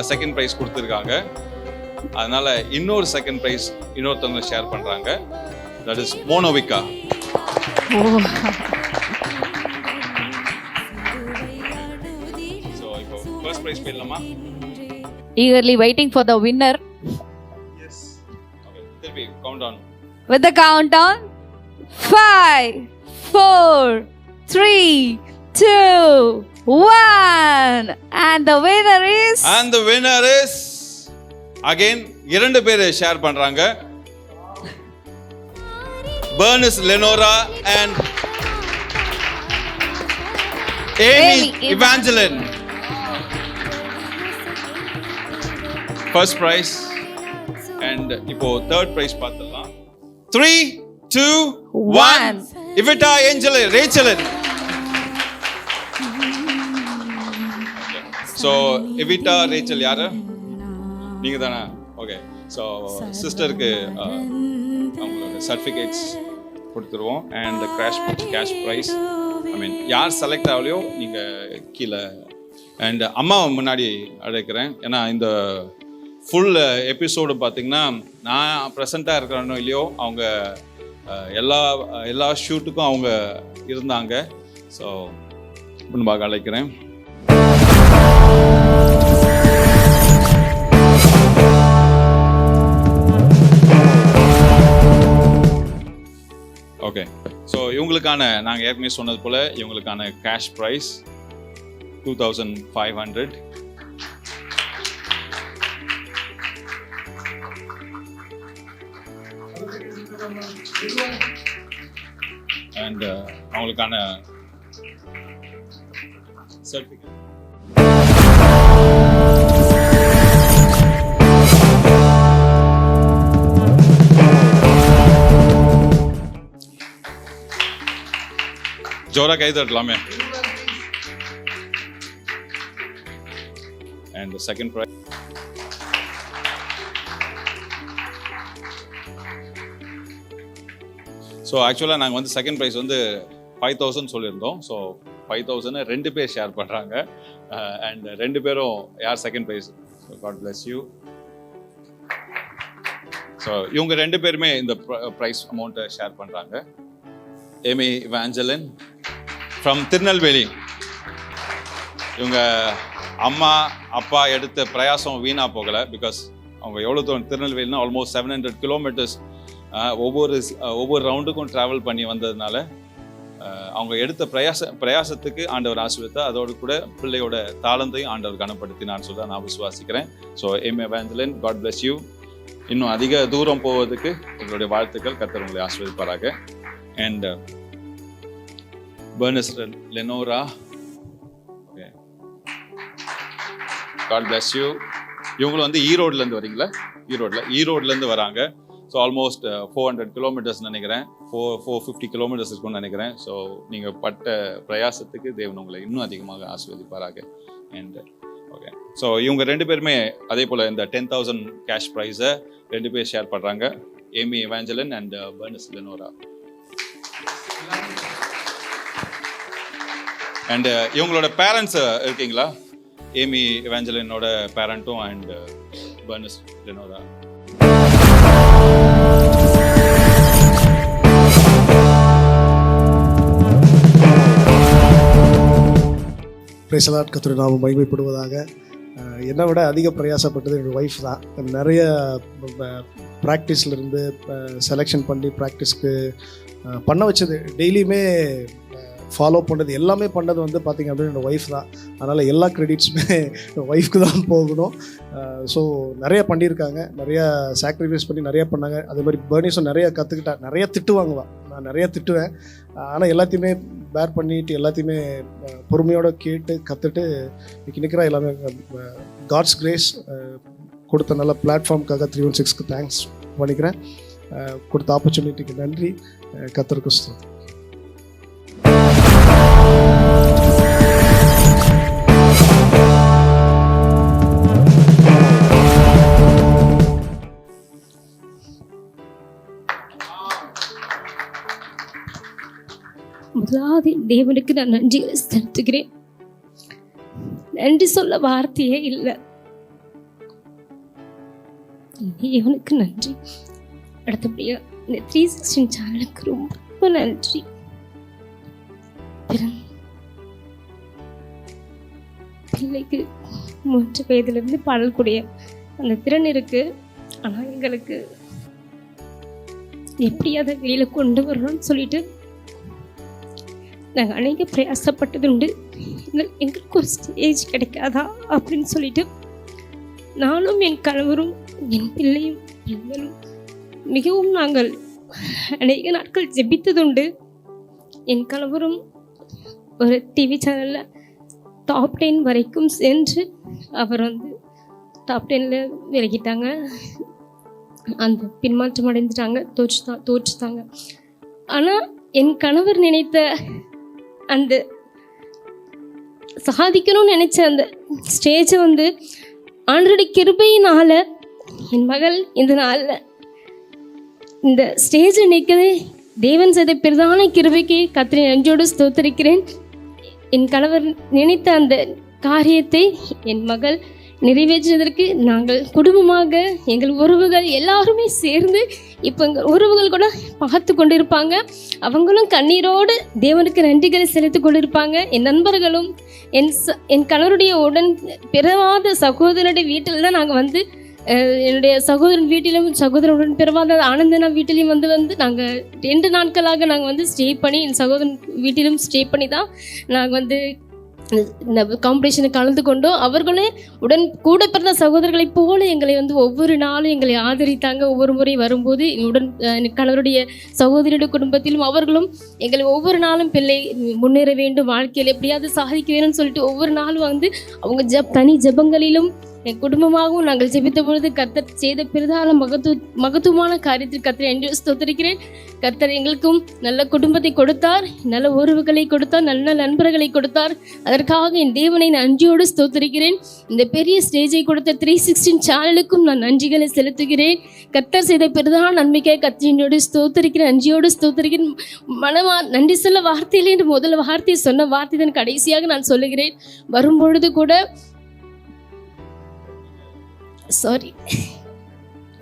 second prize கொடுத்துருக்காங்க. அதனால இன்னொரு செகண்ட் ப்ரைஸ் இன்னொருத்தவங்க ஷேர் பண்ணுறாங்க. That is Monovika. ஸோ இப்போ ஃபர்ஸ்ட் ப்ரைஸ் போயிடலாமா? eagerly waiting for the winner. Yes. Okay, திருப்பி count down. With the countdown. 5, 4, 3, 2, 1 and the winner is again 2 பேர் ஷேர் பண்றாங்க. Bernice Lenora and Amy Evangeline. First prize and இப்போ third prize பார்த்தலாம். 3, 2, 1 Evita Rachelin. So எவிட்டா Rachel யாரு? நீங்கள் தானே? Okay. So சிஸ்டருக்கு அவங்களோட சர்டிஃபிகேட்ஸ் கொடுத்துருவோம் அண்ட் கேஷ் ப்ரைஸ். ஐ மீன் யார் செலக்ட் ஆகலையோ நீங்கள் கீழே. அண்ட் அம்மாவை முன்னாடி அழைக்கிறேன். ஏன்னா இந்த ஃபுல் எபிசோடு பார்த்திங்கன்னா நான் ப்ரெசண்ட்டாக இருக்கிறேனோ இல்லையோ அவங்க எல்லா ஷூட்டுக்கும் அவங்க இருந்தாங்க. ஸோ முன்பாக அழைக்கிறேன். ஓகே. ஸோ இவங்களுக்கான நாங்கள் ஏற்கனவே சொன்னது போல் இவங்களுக்கான கேஷ் ப்ரைஸ் 2500. அண்ட் அவங்களுக்கான certificate. Zohra guy தட்டலாமே. And the second prize. So ஆக்சுவலாக நாங்கள் வந்து செகண்ட் ப்ரைஸ் வந்து 5,000 சொல்லியிருந்தோம். ஸோ 5,000 2 பேர் ஷேர் பண்ணுறாங்க. அண்ட் 2 பேரும் யார் second prize? God bless you. So இவங்க 2 பேருமே இந்த ப்ரைஸ் அமௌண்ட்டை ஷேர் பண்ணுறாங்க. Amy Evangeline from Tirunelveli. இவங்க அம்மா அப்பா எடுத்த பிரயாசம் வீணாக போகலை. பிகாஸ் அவங்க எவ்வளோ தூரம் திருநெல்வேலினா ஆல்மோஸ்ட் 700 கிலோமீட்டர்ஸ் ஒவ்வொரு ரவுண்டுக்கும் ட்ராவல் பண்ணி வந்ததுனால அவங்க எடுத்த பிரயாசத்துக்கு ஆண்டவர் ஆசீர்வதித்தார். அதோடு கூட பிள்ளையோட தாளந்தையும் ஆண்டவர் கனப்படுத்தினான்னு சொல்லி நான் விசுவாசிக்கிறேன். So Amy Evangeline, God bless you. இன்னும் அதிக தூரம் போவதுக்கு எங்களுடைய வாழ்த்துக்கள். கர்த்தர் உங்களை ஆசீர்வதிப்பாராக. And Bernice Lenora, okay, God bless you. இவங்களும் வந்து ஈரோட்லேருந்து வரீங்களா? ஈரோட்லேருந்து வராங்க. ஸோ ஆல்மோஸ்ட் 400 கிலோமீட்டர்ஸ் நினைக்கிறேன், 450 கிலோமீட்டர்ஸ் இருக்கும்னு நினைக்கிறேன். ஸோ நீங்கள் பட்ட பிரயாசத்துக்கு தேவன் உங்களை இன்னும் அதிகமாக ஆசீர்வதிப்பாராக. அண்ட் ஓகே, ஸோ இவங்க 2 பேருமே அதே போல் இந்த 10,000 கேஷ் ப்ரைஸை 2 பேர் ஷேர் பண்ணுறாங்க. Amy Evangeline and Bernice Lenora. And இவங்களோட பேரண்ட்ஸ் இருக்கீங்களா? ஏமி எவாஞ்சலினோட பேரண்ட்டும் and Bernice Lenora. Praise the Lord. கர்த்தருடைய நாமம் மகிமைப்படுவதாக. என்னை விட அதிக பிரயாசப்பட்டது என்னோடய ஒய்ஃப் தான். நிறைய ப்ராக்டிஸ்லேருந்து செலெக்ஷன் பண்ணி ப்ராக்டிஸ்க்கு பண்ண வச்சது, டெய்லியுமே ஃபாலோ பண்ணது, எல்லாமே பண்ணது வந்து பார்த்திங்க அப்படின்னா என்னோடய ஒய்ஃப் தான். அதனால் எல்லா க்ரெடிட்ஸுமே ஒய்ஃப்க்கு தான் போகணும். ஸோ நிறையா பண்ணியிருக்காங்க, நிறையா சாக்ரிஃபைஸ் பண்ணி நிறையா பண்ணாங்க. அதே மாதிரி பெர்னிஸும் நிறையா கற்றுக்கிட்டா. நிறையா திட்டு வாங்குவான், நான் நிறையா திட்டுவேன். ஆனால் எல்லாத்தையுமே பேர் பண்ணிட்டு எல்லாத்தையுமே பொறுமையோடு கேட்டு கற்றுட்டு இன்றைக்கி நிற்கிறா. எல்லாமே காட்ஸ் கிரேஸ். கொடுத்த நல்ல பிளாட்ஃபார்முக்காக 316க்கு தேங்க்ஸ் பண்ணிக்கிறேன். கொடுத்த ஆப்பர்ச்சுனிட்டிக்கு நன்றி. கர்த்தருக்கு ஸ்தோத்திரம். முதலாவது தேவனுக்கு நான் நன்றிகளை செலுத்துகிறேன். நன்றி சொல்ல வார்த்தையே இல்லை. தேவனுக்கு நன்றி. அடுத்தபடியா இந்த 316 சேனலுக்கு ரொம்ப நன்றி. பிள்ளைக்கு 3 வயதிலிருந்து பாடக்கூடிய அந்த திறன் இருக்கு. ஆனால் எங்களுக்கு எப்படி அதை வெளியில கொண்டு வரணும்னு சொல்லிட்டு நாங்கள் அநேக பிரயாசப்பட்டது உண்டு. எங்களுக்கு ஒரு ஸ்டேஜ் கிடைக்காதா அப்படின்னு சொல்லிட்டு நானும் என் கணவரும் என் பிள்ளைகளும் மிகவும் நாங்கள் அநேக நாட்கள் ஜெபித்ததுண்டு. என் கணவரும் ஒரு டிவி சேனலில் டாப் 10 வரைக்கும் சென்று அவர் வந்து டாப் 10ல் விலகிட்டாங்க. அந்த பின்மாற்றம் அடைந்துட்டாங்க, தோற்றுட்டாங்க. ஆனால் என் கணவர் நினைத்த அந்த சாதிக்கணும்னு நினச்ச அந்த ஸ்டேஜை வந்து ஆண்டவருடைய கிருபையினால் என் மகள் இந்த நாளில் இந்த ஸ்டேஜ் நிற்குது. தேவன் செய்த பிரதான கிருபைக்கு கர்த்தரை நன்றியோடு ஸ்தோத்திரிக்கிறேன். என் கணவர் நினைத்த அந்த காரியத்தை என் மகள் நிறைவேற்றுவதற்கு நாங்கள் குடும்பமாக எங்கள் உறவுகள் எல்லாருமே சேர்ந்து இப்போ எங்கள் உறவுகள் கூட பார்த்து கொண்டு இருப்பாங்க. அவங்களும் கண்ணீரோடு தேவனுக்கு நன்றிகளை செலுத்தி கொண்டு இருப்பாங்க. என் நண்பர்களும் என் கணவருடைய உடன் பிறவாத சகோதரனுடைய வீட்டில் தான் நாங்கள் வந்து என்னுடைய சகோதரன் வீட்டிலும் சகோதரனுடன் பிறவாத ஆனந்தனா வீட்டிலையும் வந்து நாங்கள் 2 நாட்களாக நாங்கள் வந்து ஸ்டே பண்ணி என் சகோதரன் வீட்டிலும் ஸ்டே பண்ணி தான் நாங்கள் வந்து இந்த காம்படிஷனுக்கு கலந்து கொண்டோம். அவர்களே உடன் கூட பிறந்த சகோதரர்களைப் போல எங்களை வந்து ஒவ்வொரு நாளும் எங்களை ஆதரித்தாங்க. ஒவ்வொரு முறை வரும்போது கணவருடைய சகோதரியுடைய குடும்பத்திலும் அவர்களும் எங்களை ஒவ்வொரு நாளும் பிள்ளை முன்னேற வேண்டும், வாழ்க்கையில் எப்படியாவது சாதிக்க வேணும்னு சொல்லிட்டு ஒவ்வொரு நாளும் வந்து அவங்க தனி ஜெபங்களிலும் என் குடும்பமாகவும் நாங்கள் ஜெபித்த பொழுது கர்த்தர் செய்த பெரிதான மகத்துவமான காரியத்தில் கர்த்தரை என்று ஸ்தோத்திரிக்கிறேன். கர்த்தர் எங்களுக்கும் நல்ல குடும்பத்தை கொடுத்தார், நல்ல உறவுகளை கொடுத்தார், நல்ல நண்பர்களை கொடுத்தார். அதற்காக என் தேவனை நான் நன்றியோடு ஸ்தோத்திரிக்கிறேன். இந்த பெரிய ஸ்டேஜை கொடுத்த 316 சேனலுக்கும் நான் நன்றிகளை செலுத்துகிறேன். கர்த்தர் செய்த பெரிதான நன்மைக்காக கர்த்தரோடு ஸ்தோத்திரிக்கிறேன், நன்றியோடு ஸ்தோத்திரிக்கிறேன். நன்றி சொல்ல வார்த்தையிலே என்று முதல் வார்த்தையை சொன்ன வார்த்தை தான் கடைசியாக நான் சொல்லுகிறேன். வரும்பொழுது கூட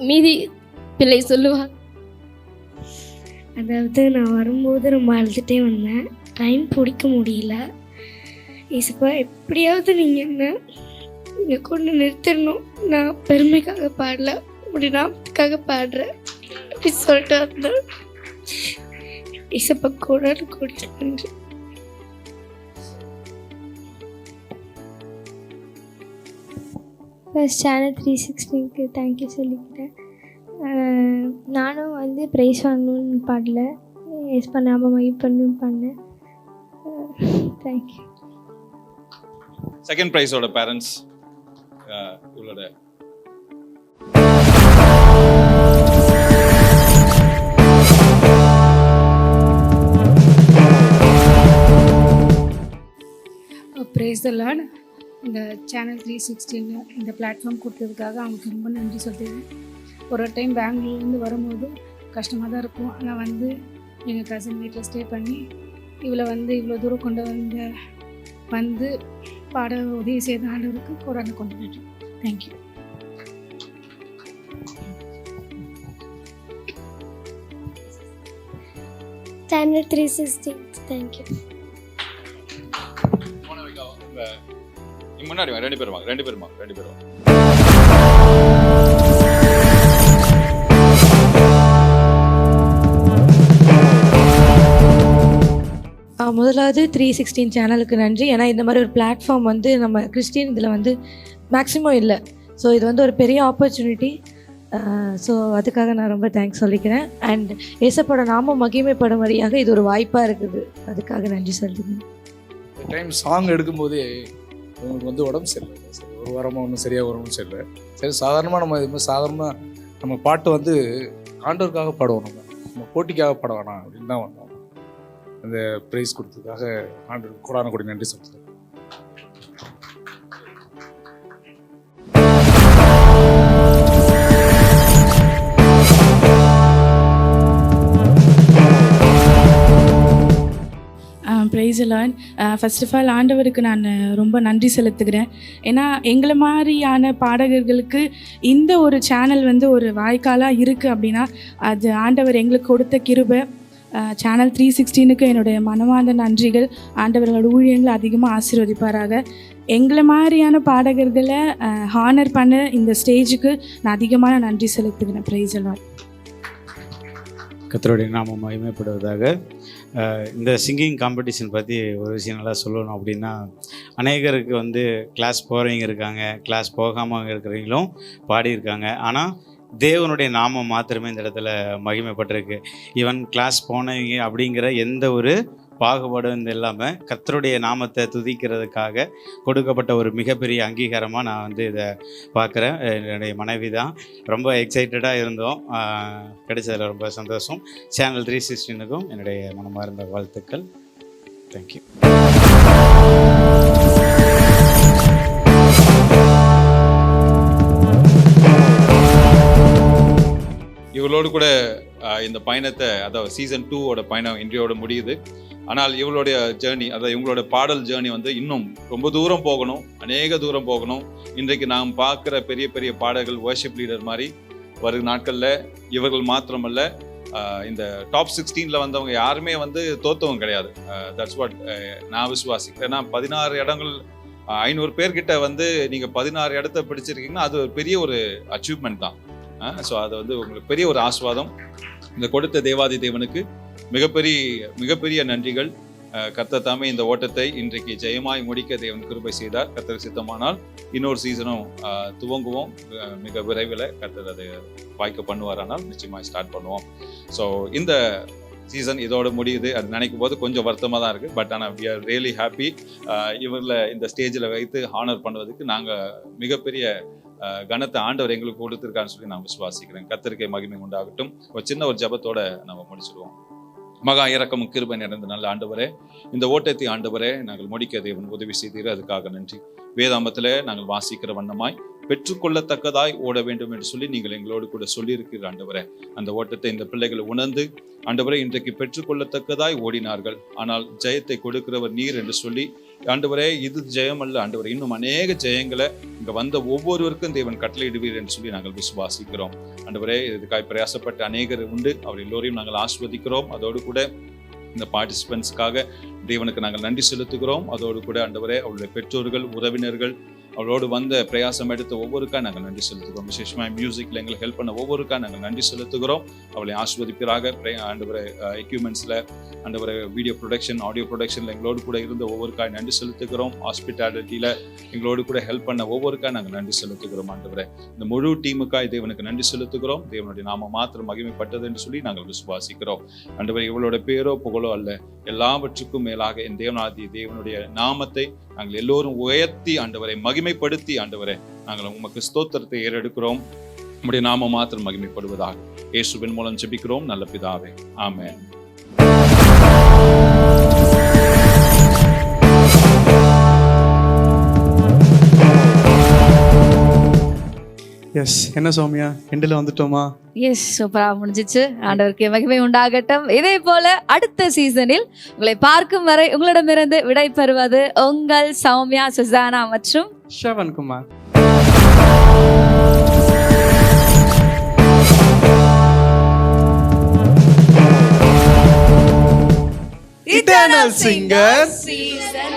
மீதி பிள்ளை சொல்லுவார். அதாவது நான் வரும்போது ரொம்ப அழுதுகிட்டே வந்தேன், டைம் பிடிக்க முடியல. இசப்பா எப்படியாவது நீங்கள் என்ன இங்கே கொண்டு நிறுத்திடணும், நான் பெருமைக்காக பாடல, அப்படி நாமத்துக்காக பாடுறேன் அப்படி சொல்லிட்டு வந்தேன். இசப்பா கூட நன்றி. ப்ளஸ் சேனல் 316க்கு தேங்க்யூ சொல்லிக்கிறேன். நானும் வந்து ப்ரைஸ் வாங்கணும்னு பாடல, எஸ் பண்ணாமல் மைப் பண்ணணும்னு பண்ணேன். தேங்க்யூ. செகண்ட் ப்ரைஸோட பேரண்ட்ஸ் இவளோட ப்ரைஸ் தி லார்ட். இந்த சேனல் 316 இந்த பிளாட்ஃபார்ம் கொடுத்ததுக்காக அவங்களுக்கு ரொம்ப நன்றி சொல்லிடுறேன். ஒரு டைம் பெங்களூர்லேருந்து வரும்போது கஷ்டமாக தான் இருக்கும். ஆனால் வந்து எங்கள் கசின் வீட்டில் ஸ்டே பண்ணி இவ்வளோ தூரம் கொண்டு வந்து பாட உதவி செய்த ஆண்டவருக்கு கொரோனா கொண்டு போயிட்டு. தேங்க்யூ. Channel 316 thank you. முன்னாடி ரெண்டு பேரும் முதலாவது 316 சேனலுக்கு நன்றி. ஏன்னா இந்த மாதிரி ஒரு பிளாட்ஃபார்ம் வந்து நம்ம கிறிஸ்டின் இதில் வந்து மேக்ஸிமம் இல்லை. ஸோ இது வந்து ஒரு பெரிய ஆப்பர்ச்சுனிட்டி. ஸோ அதுக்காக நான் ரொம்ப தேங்க்ஸ் சொல்லிக்கிறேன். அண்ட் ஏசப்போட நாமம் மகிமைப்படும்படியாக இது ஒரு வாய்ப்பாக இருக்குது, அதுக்காக நன்றி சொல்லிக்கிறேன். டைம் சாங் எடுக்கும்போதே உங்களுக்கு வந்து உடம்பு சரியில்லை, சரி ஒரு வாரமாக ஒன்றும் சரியாக உடம்பு சரியில்லை. சரி சாதாரணமாக நம்ம இது மாதிரி சாதாரணமாக நம்ம பாட்டு வந்து ஆண்டவருக்காக பாடுவோம், நம்ம போட்டிக்காக பாட வேணாம் அப்படின்னு தான் வந்தோம். அந்த ப்ரைஸ் கொடுத்ததுக்காக ஆண்டவர் கோடான கோடி நன்றி சொல்கிறேன். Praise Lord. First of all ஆண்டவருக்கு நான் ரொம்ப நன்றி செலுத்துகிறேன். ஏன்னா எங்களை மாதிரியான பாடகர்களுக்கு இந்த ஒரு சேனல் வந்து ஒரு வாய்க்காலாக இருக்குது அப்படின்னா அது ஆண்டவர் எங்களுக்கு கொடுத்த கிருபை. சேனல் 316க்கு என்னுடைய மனமார்ந்த நன்றிகள். ஆண்டவர்களோட ஊழியங்களை அதிகமாக ஆசீர்வதிப்பாராக. எங்களை மாதிரியான பாடகர்களை ஹானர் பண்ண இந்த ஸ்டேஜுக்கு நான் அதிகமான நன்றி செலுத்துகிறேன். Praise Lord. கர்த்தருடைய நாமம் மகிமைப்படுவதாக. இந்த சிங்கிங் காம்படிஷன் பற்றி ஒரு விஷயம் நல்லா சொல்லணும் அப்படின்னா, அநேகருக்கு வந்து கிளாஸ் போகிறவங்க இருக்காங்க, கிளாஸ் போகாமல் இருக்கிறவங்களும் பாடியிருக்காங்க. ஆனால் தேவனுடைய நாமம் மாத்திரமே இந்த இடத்துல மகிமைப்பட்டிருக்கு. ஈவன் கிளாஸ் போனவங்க அப்படிங்கிற எந்த ஒரு பாகுபாடும் இல்லாமல் கர்த்தருடைய நாமத்தை துதிக்கிறதுக்காக கொடுக்கப்பட்ட ஒரு மிகப்பெரிய அங்கீகாரமாக நான் வந்து இதை பார்க்குறேன். என்னுடைய மனைவி தான் ரொம்ப எக்ஸைட்டடாக இருந்தோம், கிடைச்சதில் ரொம்ப சந்தோஷம். சேனல் 316க்கும் என்னுடைய மனமார்ந்த வாழ்த்துக்கள். தேங்க்யூ. இவளோடு கூட இந்த பயணத்தை, அதாவது சீசன் 2ஓட பயணம் இன்றையோட முடியுது. ஆனால் இவளுடைய ஜேர்னி, அதாவது இவங்களோட பாடல் ஜேர்னி வந்து இன்னும் ரொம்ப தூரம் போகணும், அநேக தூரம் போகணும். இன்றைக்கு நாம் பார்க்குற பெரிய பெரிய பாடல்கள், வர்ஷிப் லீடர் மாதிரி வரும் நாட்களில் இவர்கள் மாத்திரமல்ல, இந்த டாப் 16ல் வந்தவங்க யாருமே வந்து தோத்தவங்க கிடையாது. தட்ஸ் வாட் நான் விசுவாசிக்கிறேன். ஏன்னா 16 இடங்கள் 500 பேர்கிட்ட வந்து நீங்கள் 16 இடத்த பிடிச்சிருக்கீங்கன்னா அது ஒரு பெரிய ஒரு அச்சீவ்மெண்ட் தான். ஸோ அது வந்து உங்களுக்கு பெரிய ஒரு ஆஸ்வாதம். இந்த கொடுத்த தேவாதி தேவனுக்கு மிகப்பெரிய நன்றிகள். கர்த்தர் தாமே இந்த ஓட்டத்தை இன்றைக்கு ஜெயமாய் முடிக்க தேவன் கிருபை செய்தார். கர்த்தர் சித்தமானால் இன்னொரு சீசனும் துவங்குவோம். மிக விரைவில் கர்த்தர் அதை வாய்க்க பண்ணுவாரானால் நிச்சயமாக ஸ்டார்ட் பண்ணுவோம். ஸோ இந்த சீசன் இதோட முடியுது. அது நினைக்கும் போது கொஞ்சம் வருத்தமாக தான் இருக்குது. பட் ஆனால் வி ஆர் ரியலி ஹாப்பி. இவரில் இந்த ஸ்டேஜில் வைத்து ஹானர் பண்ணுவதற்கு நாங்கள் மிகப்பெரிய கனத்தை ஆண்டவர் எங்களுக்கு கொடுத்துருக்கான்னு சொல்லி நான் விசுவாசிக்கிறேன். கர்த்தருக்கே மகிமை உண்டாகட்டும். ஒரு சின்ன ஒரு ஜெபத்தோட நம்ம முடிச்சிடுவோம். மகா இரக்கமும் கிருபை நிறைந்த நல்ல ஆண்டவரே, இந்த ஓட்டத்தை ஆண்டவரே நாங்கள் முடிக்க தேவன் உதவி செய்தீர், அதுக்காக நன்றி. வேதாமத்தில் நாங்கள் வாசிக்கிற வண்ணமாய் பெற்றுக்கொள்ளத்தக்கதாய் ஓட வேண்டும் என்று சொல்லி நீங்கள் எங்களோடு கூட சொல்லியிருக்கிறீர் ஆண்டவரே. அந்த ஓட்டத்தை இந்த பிள்ளைகள் உணர்ந்து ஆண்டவரே இன்றைக்கு பெற்றுக்கொள்ளத்தக்கதாய் ஓடினார்கள். ஆனால் ஜெயத்தை கொடுக்கிறவர் நீர் என்று சொல்லி ஆண்டவரே, இது ஜெயம் அல்ல ஆண்டவரே, இன்னும் அநேக ஜெயங்களை இங்கே வந்த ஒவ்வொருவருக்கும் தேவன் கட்டளையிடுவீர் என்று சொல்லி நாங்கள் விசுவாசிக்கிறோம். ஆண்டவரே, இதுக்காய் பிரயாசப்பட்ட அநேகர் உண்டு, அவர் எல்லோரையும் நாங்கள் ஆஸ்வதிக்கிறோம். அதோடு கூட இந்த பார்ட்டிசிபென்ட்ஸ்க்காக தேவனுக்கு நாங்கள் நன்றி செலுத்துகிறோம். அதோடு கூட ஆண்டவரே, அவருடைய பெற்றோர்கள், உறவினர்கள், அவளோடு வந்த பிரயாசம் எடுத்த ஒவ்வொருக்கா நாங்கள் நன்றி செலுத்துகிறோம். விசேஷமாக மியூசிக்கில் எங்களுக்கு ஹெல்ப் பண்ண ஒவ்வொருக்கா நாங்கள் நன்றி செலுத்துகிறோம். அவளை ஆஸ்வதிப்பிறாக ஆண்டவரை எக்யூப்மெண்ட்ஸில் ஆண்டவரை வீடியோ ப்ரொடக்ஷன், ஆடியோ ப்ரொடக்ஷனில் எங்களோடு கூட இருந்த ஒவ்வொருக்காய் நன்றி செலுத்துகிறோம். ஹாஸ்பிட்டாலிட்டியில் எங்களோடு கூட ஹெல்ப் பண்ண ஒவ்வொருக்கா நாங்கள் நன்றி செலுத்துகிறோம். ஆண்டவரை இந்த முழு டீமுக்காய் தேவனுக்கு நன்றி செலுத்துகிறோம். தேவனுடைய நாம மாத்திரம் மகிமைப்பட்டது என்று சொல்லி நாங்கள் விசுவாசிக்கிறோம். ஆண்டவரை இவளோட பேரோ புகழோ அல்ல, எல்லாவற்றுக்கும் மேலாக என் தேவனுடைய நாமத்தை நாங்கள் எல்லோரும் உயர்த்தி ஆண்டவரை மகிமைப்படுத்தி ஆண்டவரை நாங்கள் உமக்கு ஸ்தோத்திரத்தை ஏறெடுக்கிறோம். நம்முடைய நாம மாத்திரம் மகிமைப்படுவதாக இயேசுவின் மூலம் ஜெபிக்கிறோம் நல்ல பிதாவே, ஆமென். எஸ், என்ன சௌமியா, எண்டில் வந்துட்டோமா? எஸ், சூப்பராக முடிஞ்சிச்சு. ஆண்டவருக்கு மகிமை உண்டாகட்டும். இதே போல அடுத்த சீசனில் உங்களை பார்க்கும் வரை உங்களிடமிருந்து விடை பெறுவது உங்கள் சௌமியா, சுசானா மற்றும் ஷவன்குமார். Eternal Singers Season